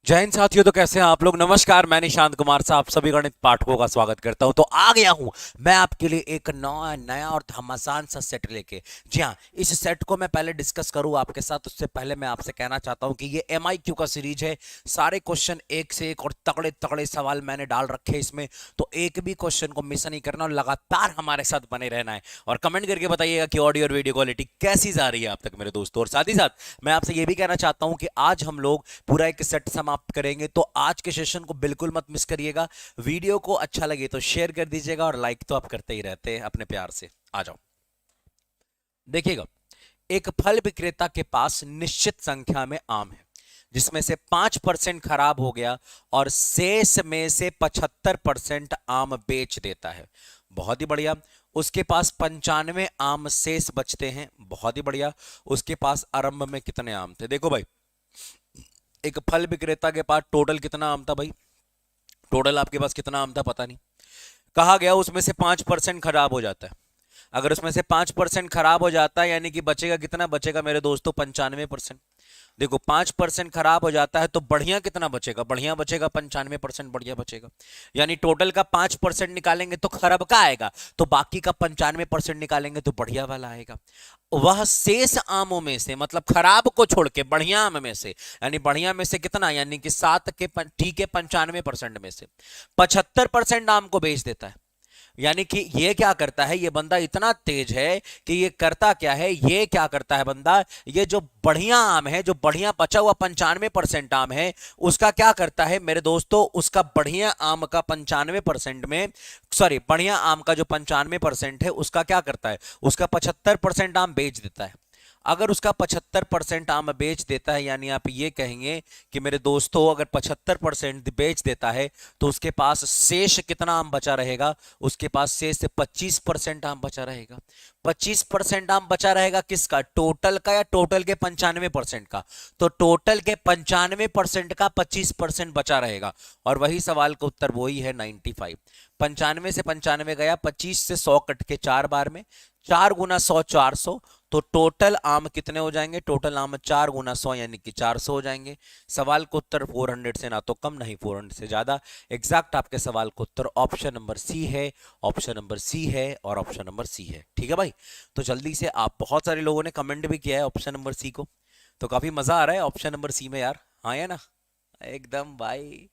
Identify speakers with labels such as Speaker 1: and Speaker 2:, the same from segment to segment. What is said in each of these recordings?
Speaker 1: जय हिंद साथियों। तो कैसे हैं आप लोग। नमस्कार, मैं निशांत कुमार साहब सभी गणित पाठकों का स्वागत करता हूं। तो आ गया हूं मैं आपके लिए एक नया नया और घमासान सा सेट लेके। जी हां, इस सेट को मैं पहले डिस्कस करूं आपके साथ उससे पहले मैं आपसे कहना चाहता हूं कि ये MIQ का सीरीज है। सारे क्वेश्चन एक से एक और तगड़े तगड़े सवाल मैंने डाल रखे हैं इसमें, तो एक भी क्वेश्चन को मिस नहीं करना और लगातार हमारे साथ बने रहना है। और कमेंट करके बताइएगा कि ऑडियो और वीडियो क्वालिटी कैसी जा रही है आप तक मेरे दोस्तों। और साथ ही साथ मैं आपसे ये भी कहना चाहता हूं कि आज हम लोग पूरा एक सेट समाप्त करेंगे, तो आज के सेशन को बिल्कुल मत मिस करिएगा। वीडियो को अच्छा लगे तो शेयर कर दीजिएगा और लाइक तो आप करते ही रहते हैं अपने प्यार से। आ जाओ, देखिएगा। एक फल विक्रेता के पास निश्चित संख्या में आम है, जिसमें से 5% खराब हो गया और शेष में से 75% आम बेच देता है। बहुत ही बढ़िया। उसके पास 95 आम शेष बचते हैं। बहुत ही बढ़िया। उसके पास आरंभ में कितने आम थे। देखो भाई, एक फल विक्रेता के पास टोटल कितना आम था भाई। टोटल आपके पास कितना आम था पता नहीं। कहा गया उसमें से 5% खराब हो जाता है। अगर उसमें से 5% खराब हो जाता है यानी कि बचेगा कितना, बचेगा मेरे दोस्तों 95%। देखो 5% खराब हो जाता है तो बढ़िया कितना बचेगा, बढ़िया बचेगा 95%, बढ़िया बचेगा। यानी टोटल का 5% निकालेंगे तो खराब का आएगा, तो बाकी का 95% निकालेंगे तो बढ़िया वाला आएगा। वह शेष आमों में से, मतलब खराब को छोड़ के बढ़िया आम में से, यानी बढ़िया में से कितना, यानी कि 7 के ठीक है 95% में से 75% आम को बेच देता है। यानी कि ये क्या करता है, ये बंदा इतना तेज है कि ये करता क्या है, ये क्या करता है बंदा, ये जो बढ़िया आम है, जो बढ़िया बचा हुआ 95% आम है, उसका क्या करता है मेरे दोस्तों, उसका बढ़िया आम का 95% में, सॉरी बढ़िया आम का जो 95% है उसका क्या करता है, उसका 75% आम बेच देता है। अगर उसका 75% आम बेच देता है, यानी आप ये कहेंगे कि मेरे दोस्तों अगर 75% बेच देता है तो उसके पास शेष कितना आम बचा रहेगा, उसके पास शेष 25% आम बचा रहेगा। 25% आम बचा रहेगा किसका, टोटल का या टोटल के 95% का। तो टोटल के 95% का 25% बचा रहेगा। और वही सवाल का उत्तर वही है 95। 95 से 95 गया, 25 से 100 कट के 4 बार में, 4 गुना 100 400। तो टोटल आम कितने हो जाएंगे, टोटल आम 4 गुना 100 यानी कि 400 हो जाएंगे। सवाल का उत्तर 400 से ना तो कम नहीं 400 से ज्यादा। एग्जैक्ट आपके सवाल का उत्तर ऑप्शन नंबर सी है, ऑप्शन नंबर सी है और ऑप्शन नंबर सी है। ठीक है भाई। तो जल्दी से, आप बहुत सारे लोगों ने कमेंट भी किया है ऑप्शन नंबर सी को, तो काफी मजा आ रहा है ऑप्शन नंबर सी में यार। हाँ या ना, एकदम भाई।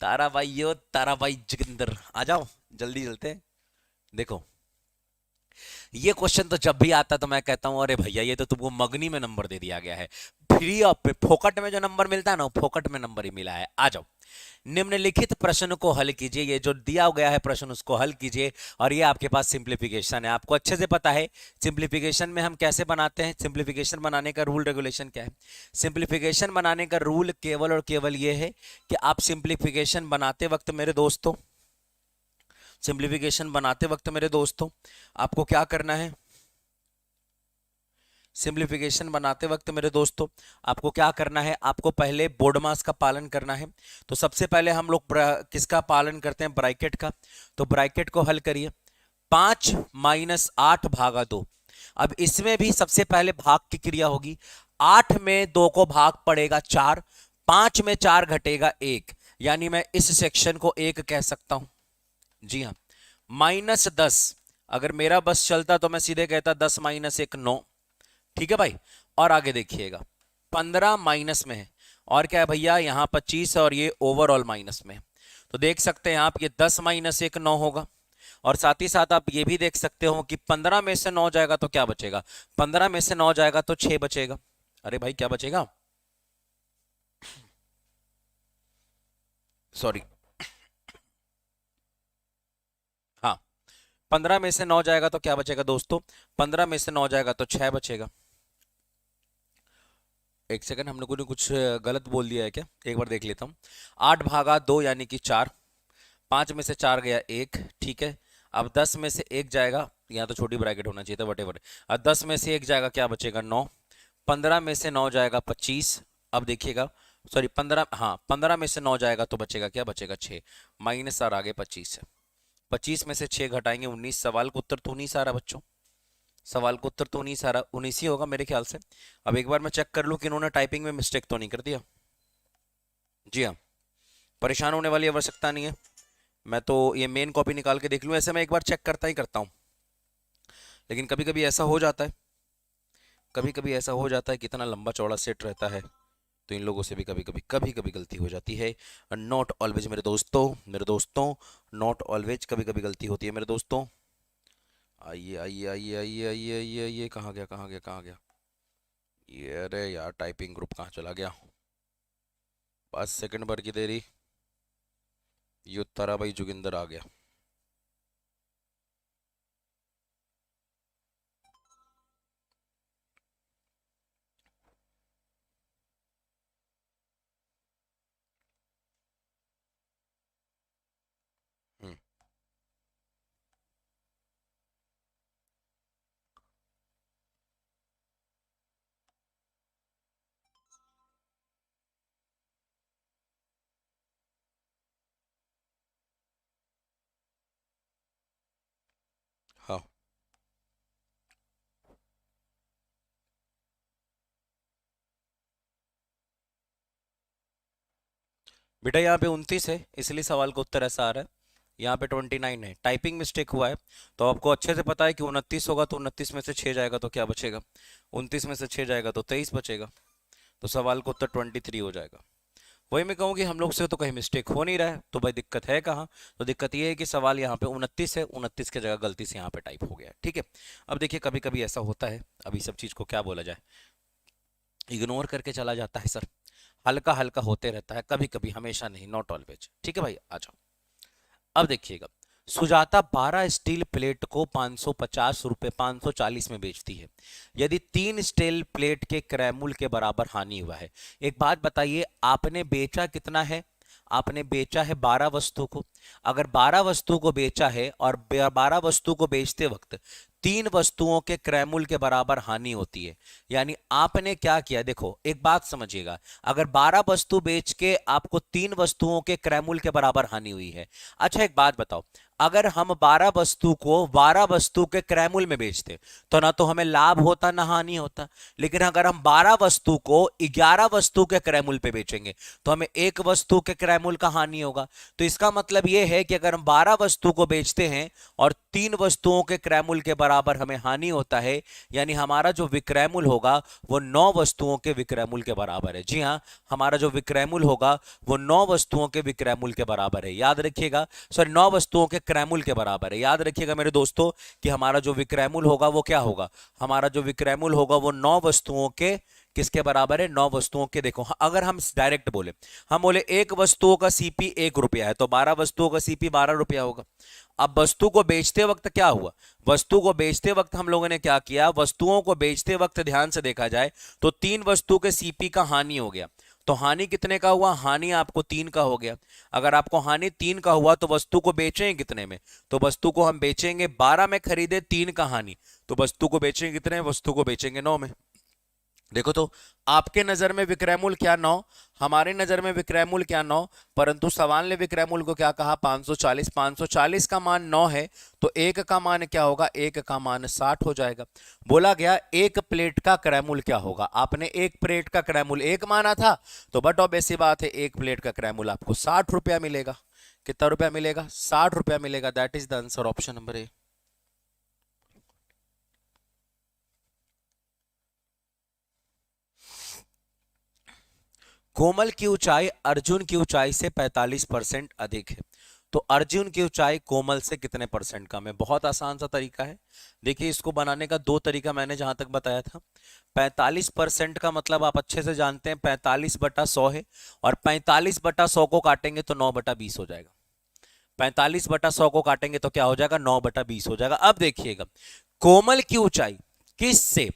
Speaker 1: तारा भाई यो, तारा भाई जोगिंदर, आ जाओ जल्दी चलते हैं। देखो, ये क्वेश्चन तो जब भी आता है तो मैं कहता हूं अरे भैया ये तो तुमको मगनी में नंबर दे दिया गया है। फ्री ऑफ, फोकट में जो नंबर मिलता है ना, फोकट में नंबर ही मिला है। आ जाओ, निम्नलिखित प्रश्न को हल कीजिए। ये जो दिया गया है प्रश्न उसको हल कीजिए। और ये आपके पास सिंप्लीफिकेशन है, आपको अच्छे से पता है सिंप्लीफिकेशन में हम कैसे बनाते हैं। सिंप्लीफिकेशन बनाने का रूल रेगुलेशन क्या है। सिंप्लीफिकेशन बनाने का रूल केवल और केवल ये है कि आप सिंप्लीफिकेशन बनाते वक्त मेरे दोस्तों, सिंप्लीफिकेशन बनाते वक्त मेरे दोस्तों आपको क्या करना है, सिंप्लीफिकेशन बनाते वक्त मेरे दोस्तों आपको क्या करना है, आपको पहले बोर्ड मास का पालन करना है। तो सबसे पहले हम लोग किसका पालन करते हैं, ब्रैकेट का। तो ब्रैकेट को हल करिए। 5 - 8/2। अब इसमें भी सबसे पहले भाग की क्रिया होगी। 8 में 2 को भाग पड़ेगा 4, 5 में 4 घटेगा 1, यानी मैं इस सेक्शन को 1 कह सकता हूं। जी हाँ। -10, अगर मेरा बस चलता तो मैं सीधे कहता 10 - 1 9। ठीक है भाई। और आगे देखिएगा, 15 माइनस में है, और क्या है भैया यहां 25 है और ये ओवरऑल माइनस में है। तो देख सकते हैं आप, ये 10 - 1 9 होगा। और साथ ही साथ आप ये भी देख सकते हो कि 15 में से 9 जाएगा तो क्या बचेगा, 15 में से 9 जाएगा तो 6 बचेगा। अरे भाई क्या बचेगा, सॉरी, हाँ, 15 में से 9 जाएगा तो क्या बचेगा दोस्तों, 15 में से 9 जाएगा तो 6 बचेगा। एक सेकंड, हम लोगों ने कुछ गलत बोल दिया है क्या, एक बार देख लेता हूँ। 8/2 यानी कि 4, 5 में से 4 गया 1, ठीक है। अब 10 में से 1 जाएगा, यहाँ तो छोटी ब्रैकेट होना चाहिए था, वटेवर। अब 10 में से 1 जाएगा क्या बचेगा 9, 15 में से 9 जाएगा 25। अब देखिएगा, सॉरी 15, हाँ 15 में से 9 जाएगा तो बचेगा क्या, बचेगा 6, माइनस और आगे 25 है। 25 में से 6 घटाएंगे 19। सवाल का उत्तर तो 19 आ रहा बच्चों, सवाल का उत्तर तो 19 आ रहा, 19 ही होगा मेरे ख्याल से। अब एक बार मैं चेक कर लूं कि इन्होंने टाइपिंग में मिस्टेक तो नहीं कर दिया। जी हाँ, परेशान होने वाली आवश्यकता नहीं है। मैं तो ये मेन कॉपी निकाल के देख लूँ, ऐसे मैं एक बार चेक करता ही करता हूँ, लेकिन कभी कभी ऐसा हो जाता है, कभी कभी ऐसा हो जाता है कि इतना लंबा चौड़ा सेट रहता है, तो इन लोगों से भी कभी कभी गलती हो जाती है। नॉट ऑलवेज मेरे दोस्तों, नॉट ऑलवेज, कभी कभी गलती होती है मेरे दोस्तों। आइए आइए आइए आइए आइए आइए आइए, कहाँ गया कहाँ गया कहाँ गया ये, अरे यार टाइपिंग ग्रुप कहाँ चला गया। 5 सेकंड भर की देरी, ये तारा भाई जोगिंदर आ गया। हम्म, हाँ बेटा, यहाँ पे 29 है, इसलिए सवाल का उत्तर ऐसा आ रहा है। यहाँ पे 29 है, टाइपिंग मिस्टेक हुआ है। तो आपको अच्छे से पता है कि 29 होगा तो 29 में से 6 जाएगा तो क्या बचेगा, 29 में से 6 जाएगा तो 23 बचेगा। तो सवाल का उत्तर 23 हो जाएगा। वही मैं कहूँ कि हम लोग से तो कहीं मिस्टेक हो नहीं रहा है, तो भाई दिक्कत है कहाँ। तो दिक्कत ये है कि सवाल यहाँ पे 29 है, 29 की जगह गलती से यहाँ पे टाइप हो गया है। ठीक है, अब देखिए कभी कभी ऐसा होता है, अभी सब चीज़ को क्या बोला जाए, इग्नोर करके चला जाता है सर, हल्का हल्का होते रहता है कभी कभी, हमेशा नहीं, नॉट ऑलवेज। ठीक है भाई, आ जाओ। अब देखिएगा, सुजाता 12 स्टील प्लेट को 550 रुपए 540 में बेचती है, यदि 3 स्टील प्लेट के क्रय मूल्य के बराबर हानि हुआ है। एक बात बताइए, आपने बेचा कितना है, आपने बेचा है 12 वस्तु को। अगर 12 वस्तु को बेचा है और 12 वस्तु को बेचते वक्त 3 वस्तुओं के क्रय मूल्य के बराबर हानि होती है, यानी आपने क्या किया, देखो एक बात समझिएगा, अगर 12 वस्तु बेच के आपको 3 वस्तुओं के क्रय मूल्य के बराबर हानि हुई है। अच्छा एक बात बताओ, अगर हम 12 वस्तु को 12 वस्तु के क्रय मूल्य में बेचते तो ना तो हमें लाभ होता ना हानि होता, लेकिन अगर हम 12 वस्तु को 11 वस्तु के क्रय मूल्य पे बेचेंगे तो हमें एक वस्तु के क्रय मूल्य का हानि होगा। तो इसका मतलब यह है कि अगर हम 12 वस्तु को बेचते हैं और 3 वस्तुओं के क्रय मूल्य के बराबर हमें हानि होता है, यानी हमारा जो विक्रय मूल्य होगा वो 9 वस्तुओं के विक्रय मूल्य के बराबर है। जी हाँ, हमारा जो विक्रय मूल्य होगा वो 9 वस्तुओं के विक्रय मूल्य के बराबर है, याद रखिएगा। सॉरी, 9 वस्तुओं के क्रय मूल्य के बराबर है, याद रखिएगा मेरे दोस्तों कि हमारा जो विक्रय मूल्य होगा वो क्या होगा, हमारा जो विक्रय मूल्य होगा वो 9 वस्तुओं के किसके बराबर है, 9 वस्तुओं के। देखो अगर हम डायरेक्ट बोले, हम बोले एक वस्तुओं का सीपी 1 रुपया है तो 12 वस्तुओं का सीपी 12 रुपया होगा। अब वस्तु को बेचते वक्त क्या हुआ, वस्तु को बेचते वक्त हम लोगों ने क्या किया, वस्तुओं को बेचते वक्त ध्यान से देखा जाए तो 3 वस्तु के सीपी का हानि हो गया। तो हानि कितने का हुआ, हानि आपको 3 का हो गया। अगर आपको हानि 3 का हुआ तो वस्तु को बेचेंगे कितने में, तो वस्तु को हम बेचेंगे 12 में, खरीदे 3 का हानि, तो वस्तु को बेचेंगे कितने, वस्तु को बेचेंगे 9 में। देखो तो आपके नजर में विक्रय मूल्य क्या 9, हमारे नजर में विक्रय मूल्य क्या 9, परंतु सवाल ने विक्रय मूल्य को क्या कहा 540। 540 का मान 9 है तो एक का मान क्या होगा, एक का मान 60 हो जाएगा। बोला गया एक प्लेट का क्रय मूल्य क्या होगा, आपने एक प्लेट का क्रय मूल्य 1 माना था, तो बट ऑब्वियस सी बात है एक प्लेट का क्रय मूल्य आपको 60 रुपया मिलेगा। कितना रुपया मिलेगा, 60 रुपया मिलेगा। That is the answer, option number A. Komal की ऊंचाई अर्जुन की ऊंचाई से 45% अधिक है, तो अर्जुन की ऊंचाई कोमल से कितने परसेंट कम है। बहुत आसान सा तरीका है, देखिए इसको बनाने का दो तरीका मैंने जहां तक बताया था। 45% का मतलब आप अच्छे से जानते हैं, 45/100 है, और 45/100 को काटेंगे तो 9/20 हो जाएगा। 45/100 को काटेंगे तो क्या हो जाएगा, 9/20 हो जाएगा। अब देखिएगा, कोमल की ऊंचाई किससे,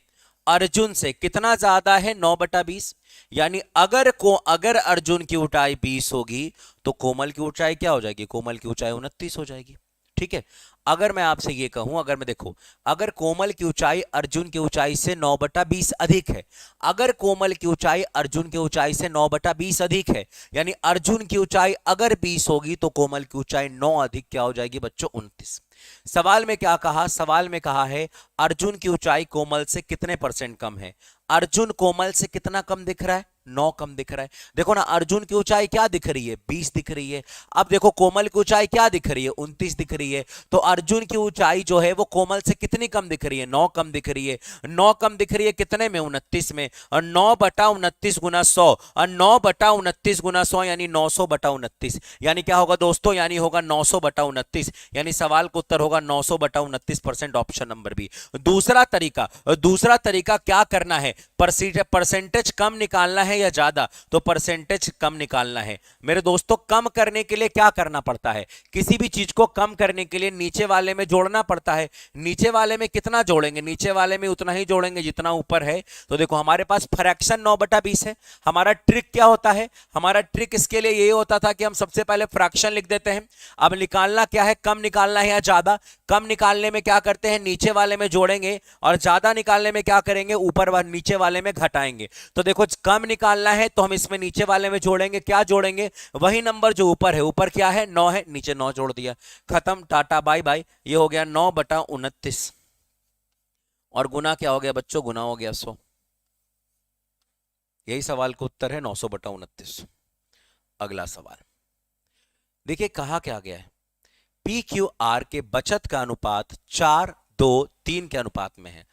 Speaker 1: अर्जुन से कितना ज्यादा है, 9/20। यानी अगर अर्जुन की ऊंचाई 20 होगी तो कोमल की ऊंचाई क्या हो जाएगी, कोमल की ऊंचाई 29 हो जाएगी। ठीक है, अगर मैं आपसे ये कहूं, अगर मैं देखो, अगर कोमल की ऊंचाई अर्जुन की ऊंचाई से 9/20 अधिक है, अगर कोमल की ऊंचाई अर्जुन की ऊंचाई से 9/20 अधिक है, यानी अर्जुन की ऊंचाई अगर 20 होगी तो कोमल की ऊंचाई 9 अधिक क्या हो जाएगी बच्चों, 29। सवाल में क्या कहा, सवाल में कहा है अर्जुन की ऊंचाई कोमल से कितने परसेंट कम है, अर्जुन कोमल से कितना कम दिख रहा है, 9 कम दिख रहा है। देखो ना, अर्जुन की ऊंचाई क्या दिख रही है, 20 दिख रही है। अब देखो कोमल की ऊंचाई क्या दिख रही है, 29 दिख रही है। तो अर्जुन की ऊंचाई जो है वो कोमल से कितनी कम दिख रही है, 9 कम दिख रही है। 9 कम दिख रही है कितने में, 29 में। और 9/29 गुना 100, और 9/29 गुना 100 यानी 900/29। यानी क्या होगा दोस्तों, यानी होगा 900/29। यानी सवाल का उत्तर होगा 900/29%, ऑप्शन नंबर बी। दूसरा तरीका क्या करना है, परसेंटेज कम निकालना है या ज्यादा, तो परसेंटेज कम निकालना है। मेरे दोस्तों, कम करने के लिए क्या करना पड़ता है, किसी भी चीज को कम करने के लिए नीचे वाले में जोड़ना पड़ता है। नीचे वाले में कितना जोड़ेंगे, नीचे वाले में उतना ही जोड़ेंगे जितना ऊपर है। तो देखो हमारे पास फ्रैक्शन 9/20 है। हमारा ट्रिक क्या होता है, हमारा ट्रिक इसके लिए यही होता था कि हम सबसे पहले फ्रैक्शन लिख देते हैं। अब निकालना क्या है, कम निकालना है या ज्यादा। कम निकालने में क्या करते हैं, नीचे वाले में जोड़ेंगे, और ज्यादा निकालने में क्या करेंगे, ऊपर नीचे वाले में घटाएंगे। तो देखो कम निकालना है तो हम इसमें नीचे वाले में जोड़ेंगे, क्या जोड़ेंगे, वही नंबर जो ऊपर है। ऊपर क्या है, 9 है, नीचे 9 जोड़ दिया, खत्म, टाटा बाय बाय। ये हो गया 9/29, और गुना क्या हो गया बच्चों, गुना हो गया 100। यही सवाल का उत्तर है 900/29। अगला सवाल देखिए, कहा क्या गया है, पी क्यू आर के बचत का अनुपात 4:2:3 के अनुपात में है।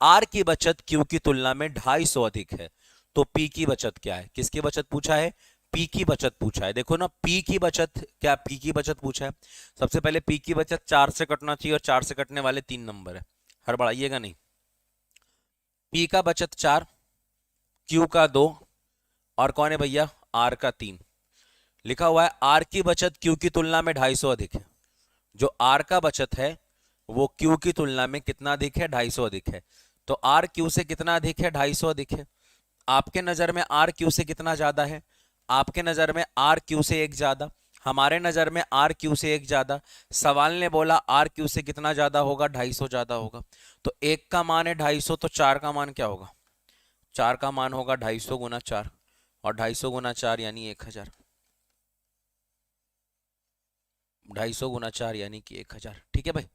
Speaker 1: आर की बचत क्यू की तुलना में 250 अधिक है, तो पी की बचत क्या है, किसकी बचत पूछा है, पी की बचत पूछा है। देखो ना, पी की बचत क्या, पी की बचत पूछा है। सबसे पहले पी की बचत 4 से कटना चाहिए, और 4 से कटने वाले 3 नंबर है, हड़बड़ाइएगा नहीं। पी का बचत 4, क्यू का 2, और कौन है भैया, आर का 3। लिखा हुआ है आर की बचत क्यू की तुलना में 250 अधिक है। जो आर का बचत है वो क्यू की तुलना में कितना अधिक है, 250 अधिक है। तो आर क्यू से कितना अधिक है, 250 अधिक है। आपके नजर में आर क्यू से कितना ज्यादा है, आपके नजर में आर क्यू से 1 ज्यादा, हमारे नजर में आर क्यू से 1 ज्यादा। सवाल ने बोला आर क्यू से कितना ज्यादा होगा, 250 ज्यादा होगा। तो 1 का मान है 250, तो 4 का मान क्या होगा, 4 का मान होगा 250 गुना 4, और 250 गुना 4 यानी 1000। 250 गुना 4 यानी कि 1000, ठीक है भाई।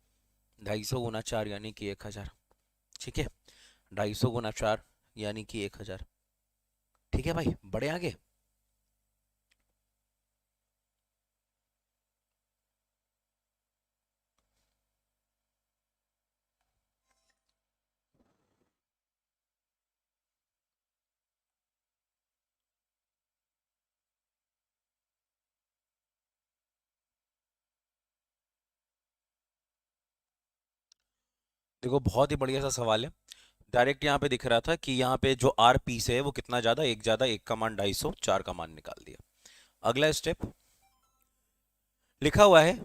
Speaker 1: 250 गुना 4 यानी कि 1000, ठीक है। 250 गुना 4 यानी कि 1000, ठीक है भाई, बढ़े आगे। देखो बहुत ही बढ़िया सा सवाल है। डायरेक्ट यहाँ पे दिख रहा था कि यहाँ पे जो आर पी से है वो कितना ज्यादा, 1 ज्यादा, 1 का मान 250, 4 का मान निकाल दिया। अगला स्टेप लिखा हुआ है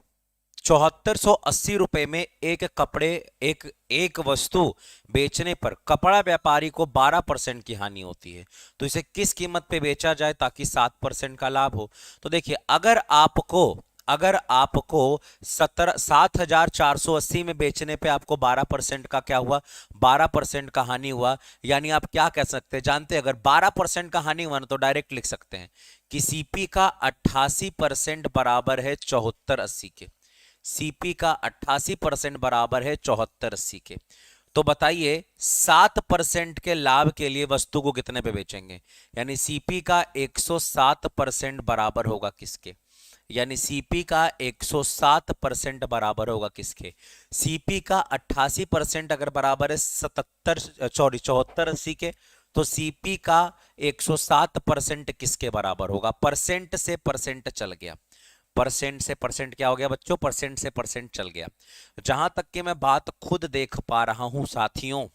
Speaker 1: 7480 रुपए में एक कपड़े, एक एक वस्तु बेचने पर कपड़ा व्यापारी को 12% की हानि होती है। तो इसे किस कीमत पे बेचा जाए ताकि 7% का लाभ हो। तो देखिए, अगर आपको 7480 में बेचने पे आपको 12% का क्या हुआ, 12% का हानि हुआ। यानी आप क्या कह सकते हैं, जानते हैं, अगर 12% का हानि हुआ ना तो डायरेक्ट लिख सकते हैं कि सीपी का 88% बराबर है 7480 के। सीपी का 88% बराबर है 7480 के। तो बताइए 7% के लाभ के लिए वस्तु को कितने पे बेचेंगे। यानी सीपी का 107% बराबर होगा किसके, यानी सीपी का 107% बराबर होगा किसके, सीपी का 88% अगर बराबर है 7480 के, तो सीपी का 107% किसके बराबर होगा। परसेंट से परसेंट चल गया, परसेंट से परसेंट क्या हो गया बच्चों, परसेंट से परसेंट चल गया। जहां तक कि मैं बात खुद देख पा रहा हूं साथियों,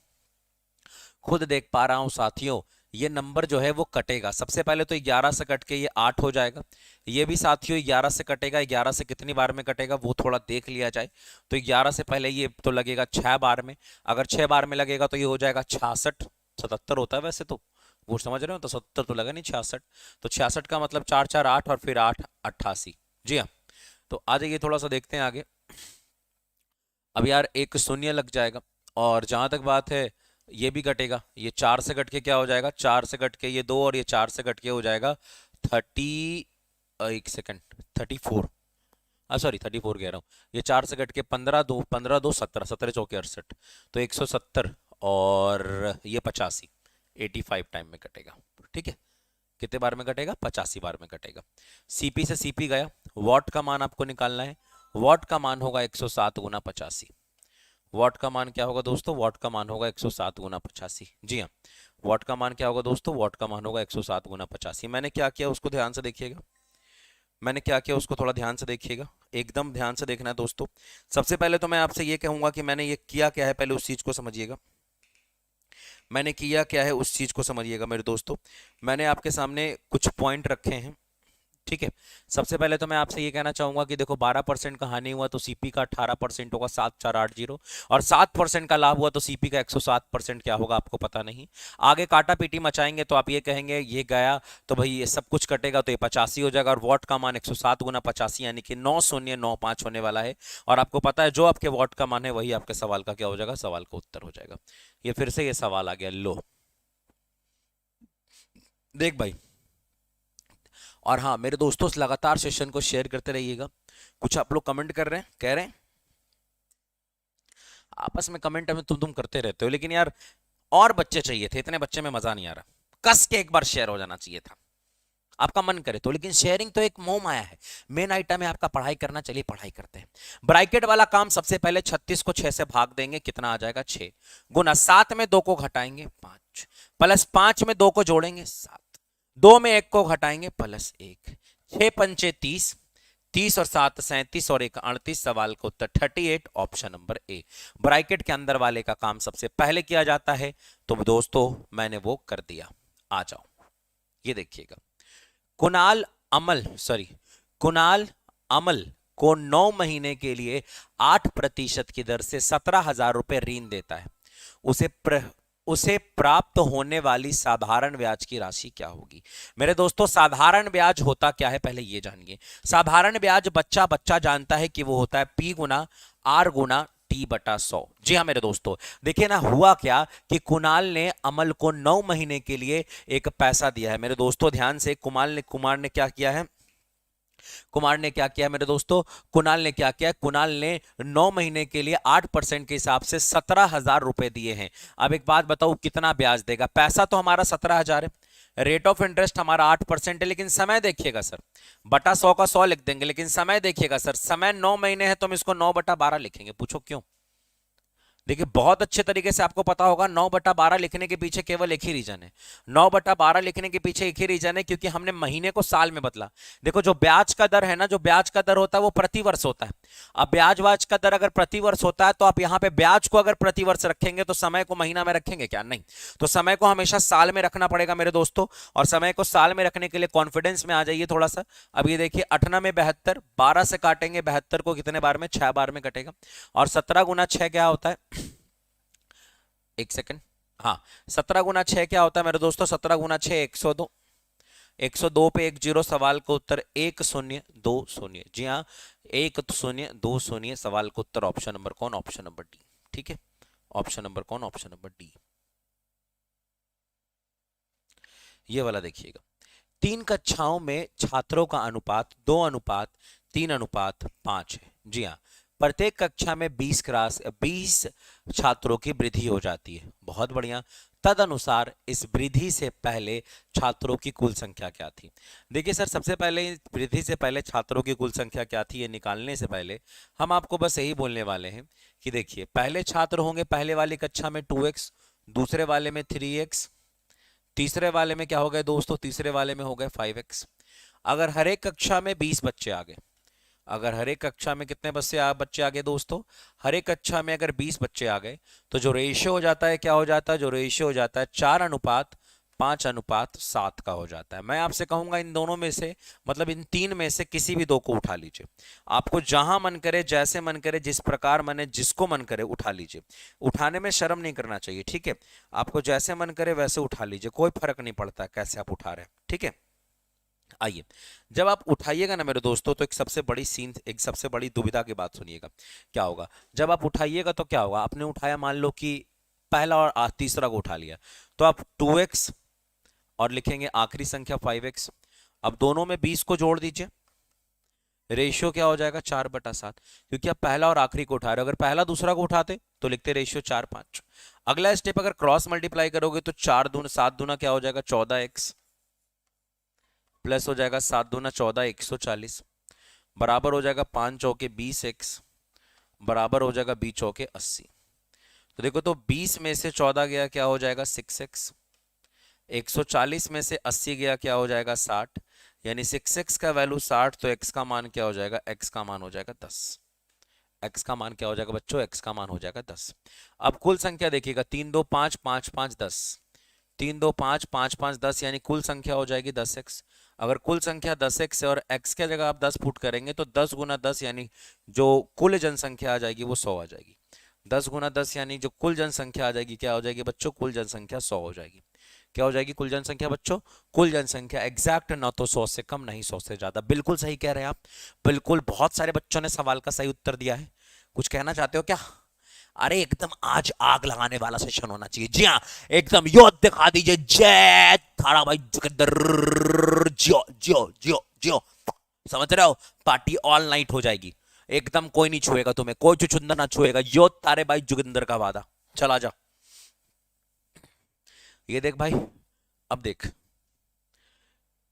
Speaker 1: खुद देख पा रहा हूं साथियों, ये नंबर जो है वो कटेगा। सबसे पहले तो 11 से कट के ये 8 हो जाएगा। ये भी साथियों 11 से कटेगा, 11 से कितनी बार में कटेगा वो थोड़ा देख लिया जाए। तो 11 से पहले ये तो लगेगा 6 बार में, अगर 6 बार में लगेगा तो ये हो जाएगा 66, 77 होता है वैसे तो, वो समझ रहे हो, तो 70 तो लगा नहीं, 66। तो 66 का मतलब 4 4 8 और फिर 8 88। जी हाँ, तो आ जाइए थोड़ा सा देखते हैं आगे। अब यार एक शून्य लग जाएगा, और जहां तक बात है ये भी कटेगा। ये 4 से कट के क्या हो जाएगा, 4 से कट के ये 2, और ये 4 से कट के हो जाएगा 30, एक सेकंड, 34, सॉरी 34 कह रहा हूँ। ये 4 से कट के 15 2, 15 2 17, 17 चौके 68, तो 170, और ये 85, 85 टाइम में कटेगा, ठीक है। कितने बार में कटेगा? 85 बार में कटेगा। सीपी से सीपी गया, वॉट का मान आपको निकालना है। वॉट का मान होगा 107 गुना 85। वॉट का मान क्या होगा दोस्तों? वॉट का मान होगा 107 गुना 85। जी हाँ, वॉट का मान क्या होगा दोस्तों? वॉट का मान होगा 107 गुना 85। मैंने क्या किया उसको ध्यान से देखिएगा, मैंने क्या किया उसको थोड़ा ध्यान से देखिएगा, एकदम ध्यान से देखना है दोस्तों। सबसे पहले तो मैं आपसे ये कहूंगा कि मैंने ये किया क्या है, पहले उस चीज को समझिएगा। मैंने किया क्या है उस चीज को समझिएगा मेरे दोस्तों। मैंने आपके सामने कुछ पॉइंट रखे हैं, ठीक है। सबसे पहले तो मैं आपसे ये कहना चाहूंगा कि देखो 12% का हानि हुआ तो सीपी का 18% होगा 7480, और 7% का लाभ हुआ तो सीपी का 107% क्या होगा आपको पता नहीं। आगे काटा पीटी मचाएंगे तो आप ये कहेंगे ये गया तो भाई ये सब कुछ कटेगा तो ये 85 हो जाएगा, और वॉट का मान 107 गुना 85 यानी कि 9095 होने वाला है। और आपको पता है जो आपके वॉट का मान है वही आपके सवाल का क्या हो जाएगा? सवाल का उत्तर हो जाएगा। ये फिर से ये सवाल आ गया, लो देख भाई। और हाँ मेरे दोस्तों, लगातार सेशन को शेयर करते रहिएगा। कुछ आप लोग कमेंट कर रहे हैं, कह रहे हैं आपस में कमेंट में तुम करते रहते हो, लेकिन यार और बच्चे चाहिए थे, इतने बच्चे में मजा नहीं आ रहा। कस के एक बार शेयर हो जाना चाहिए था, आपका मन करे तो। लेकिन शेयरिंग तो एक मोह माया है, मेन आइटम है आपका पढ़ाई करना। चलिए पढ़ाई करते हैं। ब्रैकेट वाला काम सबसे पहले 36 को 6 से भाग देंगे, कितना आ जाएगा? 6 गुना 7 में 2 को घटाएंगे 5, प्लस 5 में 2 को जोड़ेंगे 7, 2 में 1 को घटाएंगे प्लस 1, 6 पंचे 30, 30 और 7 37 और 1 38। सवाल का उत्तर 38, ऑप्शन नंबर ए। ब्रैकेट के अंदर वाले का काम सबसे पहले किया जाता है, तो दोस्तों मैंने वो कर दिया। आ जाओ, ये देखिएगा। कुणाल अमल को 9 महीने के लिए 8% की दर से 17,000 रुपए ऋण देता है। उसे प्राप्त होने वाली साधारण ब्याज की राशि क्या होगी? मेरे दोस्तों, साधारण ब्याज होता क्या है पहले ये जानिए। साधारण ब्याज बच्चा जानता है कि वो होता है P गुना R गुना T बटा 100। जी हाँ मेरे दोस्तों, देखिए ना हुआ क्या कि कुणाल ने अमल को 9 महीने के लिए एक पैसा दिया है। मेरे दोस्तों ध्यान से, कुमार ने क्या किया है? कुमार ने क्या किया मेरे दोस्तों? कुणाल ने क्या किया? कुणाल ने 9 महीने के लिए 8% के हिसाब से 17,000 रुपए दिए हैं। अब एक बात बताओ, कितना ब्याज देगा? पैसा तो हमारा 17,000 है, रेट ऑफ इंटरेस्ट हमारा 8% है, लेकिन समय देखिएगा सर, बटा 100 का 100 लिख देंगे, लेकिन समय देखिएगा सर, समय 9 महीने है तो हम इसको 9 बटा 12 लिखेंगे। पूछो क्यों? देखिए बहुत अच्छे तरीके से आपको पता होगा 9 बटा 12 लिखने के पीछे केवल एक ही रीजन है। 9 बटा 12 लिखने के पीछे एक ही रीजन है, क्योंकि हमने महीने को साल में बदला। देखो जो ब्याज का दर है ना, जो ब्याज का दर होता है वो प्रतिवर्ष होता है। अब ब्याज का दर अगर प्रतिवर्ष होता है तो आप यहाँ पे ब्याज को अगर प्रतिवर्ष रखेंगे तो समय को महीना में रखेंगे क्या? नहीं, तो समय को हमेशा साल में रखना पड़ेगा मेरे दोस्तों। और समय को साल में रखने के लिए कॉन्फिडेंस में आ जाइए थोड़ा सा। अब ये देखिए 8 में 72, 12 से काटेंगे 72 को कितने बार में? 6 बार में कटेगा। और 17 गुना 6 क्या होता है? एक सेकंड, हाँ 17 गुना 6 क्या होता है मेरे दोस्तों? 17 गुना 6 102, 102 पे 1 0। सवाल का उत्तर 1020। जी हाँ 1020। सवाल का उत्तर ऑप्शन नंबर कौन? Option number D. ठीक है, ऑप्शन नंबर कौन? Option number D. ये वाला देखिएगा, 3 कक्षाओं में छात्रों का अनुपात 2:3:5 है। जी हाँ, प्रत्येक कक्षा में 20 छात्रों की वृद्धि हो जाती है। बहुत बढ़िया। तदनुसार इस वृद्धि से पहले छात्रों की कुल संख्या क्या थी? देखिए सर, सबसे पहले वृद्धि से पहले छात्रों की कुल संख्या क्या थी, ये निकालने से पहले हम आपको बस यही बोलने वाले हैं कि देखिए पहले छात्र होंगे पहले वाली कक्षा में 2x, दूसरे वाले में 3x, तीसरे वाले में क्या हो गए दोस्तों? तीसरे वाले में हो गए 5x। अगर हर एक कक्षा में 20 बच्चे आ गए, अगर हर एक कक्षा में कितने बच्चे आ गए दोस्तों? हर एक कक्षा में अगर 20 बच्चे आ गए तो जो रेशियो हो जाता है क्या हो जाता है? जो रेशियो हो जाता है 4:5:7 का हो जाता है। मैं आपसे कहूंगा इन दोनों में से, मतलब इन 3 में से किसी भी 2 को उठा लीजिए। आपको जहां मन करे, जैसे मन करे, जिस प्रकार मन, जिसको मन करे उठा लीजिए। उठाने में शर्म नहीं करना चाहिए, ठीक है। आपको जैसे मन करे वैसे उठा लीजिए, कोई फर्क नहीं पड़ता कैसे आप उठा रहे हैं, ठीक है। आइए, जब आप उठाइएगा ना मेरे दोस्तों तो एक सबसे बड़ी दुविधा की बात सुनिएगा। क्या होगा जब आप उठाइएगा? तो क्या होगा, आपने उठाया, मान लो कि पहला और तीसरा को उठा लिया, तो आप 2x और लिखेंगे आखिरी संख्या 5x। अब दोनों में 20 को जोड़ दीजिए, रेशियो क्या हो जाएगा? 4/7, क्योंकि आप पहला और आखिरी को उठा रहे हो। अगर पहला दूसरा को उठाते तो लिखते रेशियो 4:5। अगला स्टेप, अगर क्रॉस मल्टीप्लाई करोगे तो 4 दूना 7 दूना क्या हो जाएगा? 14x। प्लस हो जाएगा 7 दूना 14 140 बराबर हो जाएगा 5 चौके 20x बराबर हो जाएगा 20 चौके 80। तो देखो तो 20 में से 14 गया क्या हो जाएगा 6x, 140 में से 80 गया क्या हो जाएगा 60, यानी 6x का वैल्यू 60, तो x का मान क्या हो जाएगा, x का मान हो जाएगा 10। x का मान क्या हो जाएगा बच्चों, x का मान हो जाएगा 10। अब कुल संख्या देखिएगा 3 2 5 5 5 10, 3 2 5 5 5 10 यानी कुल संख्या हो जाएगी 10x। अगर कुल संख्या 10x है और x की जगह आप 10 पुट करेंगे तो 10 गुना 10 यानी जो कुल जनसंख्या आ जाएगी वो 100 आ जाएगी। 10 गुना 10 यानी जो कुल जनसंख्या आ जाएगी क्या हो जाएगी बच्चों, कुल जनसंख्या 100 हो जाएगी। क्या हो जाएगी कुल जनसंख्या बच्चों, कुल जनसंख्या एग्जैक्ट ना तो 100 से कम नहीं 100 से ज्यादा। बिल्कुल सही कह रहे हैं आप, बिल्कुल। बहुत सारे बच्चों ने सवाल का सही उत्तर दिया है। कुछ कहना चाहते हो क्या? अरे एकदम आज आग लगाने वाला सेशन होना चाहिए। जी हाँ, एकदम योद्ध दिखा दीजिए, जय थाड़ा भाई जोगिंदर, जियो जियो जियो जियो। समझ रहे हो, पार्टी ऑल नाइट हो जाएगी एकदम, कोई नहीं छुएगा तुम्हें, कोई चुचुंदर ना छुएगा, योद्ध तारे भाई जोगिंदर का वादा। चला जा, ये देख भाई, अब देख,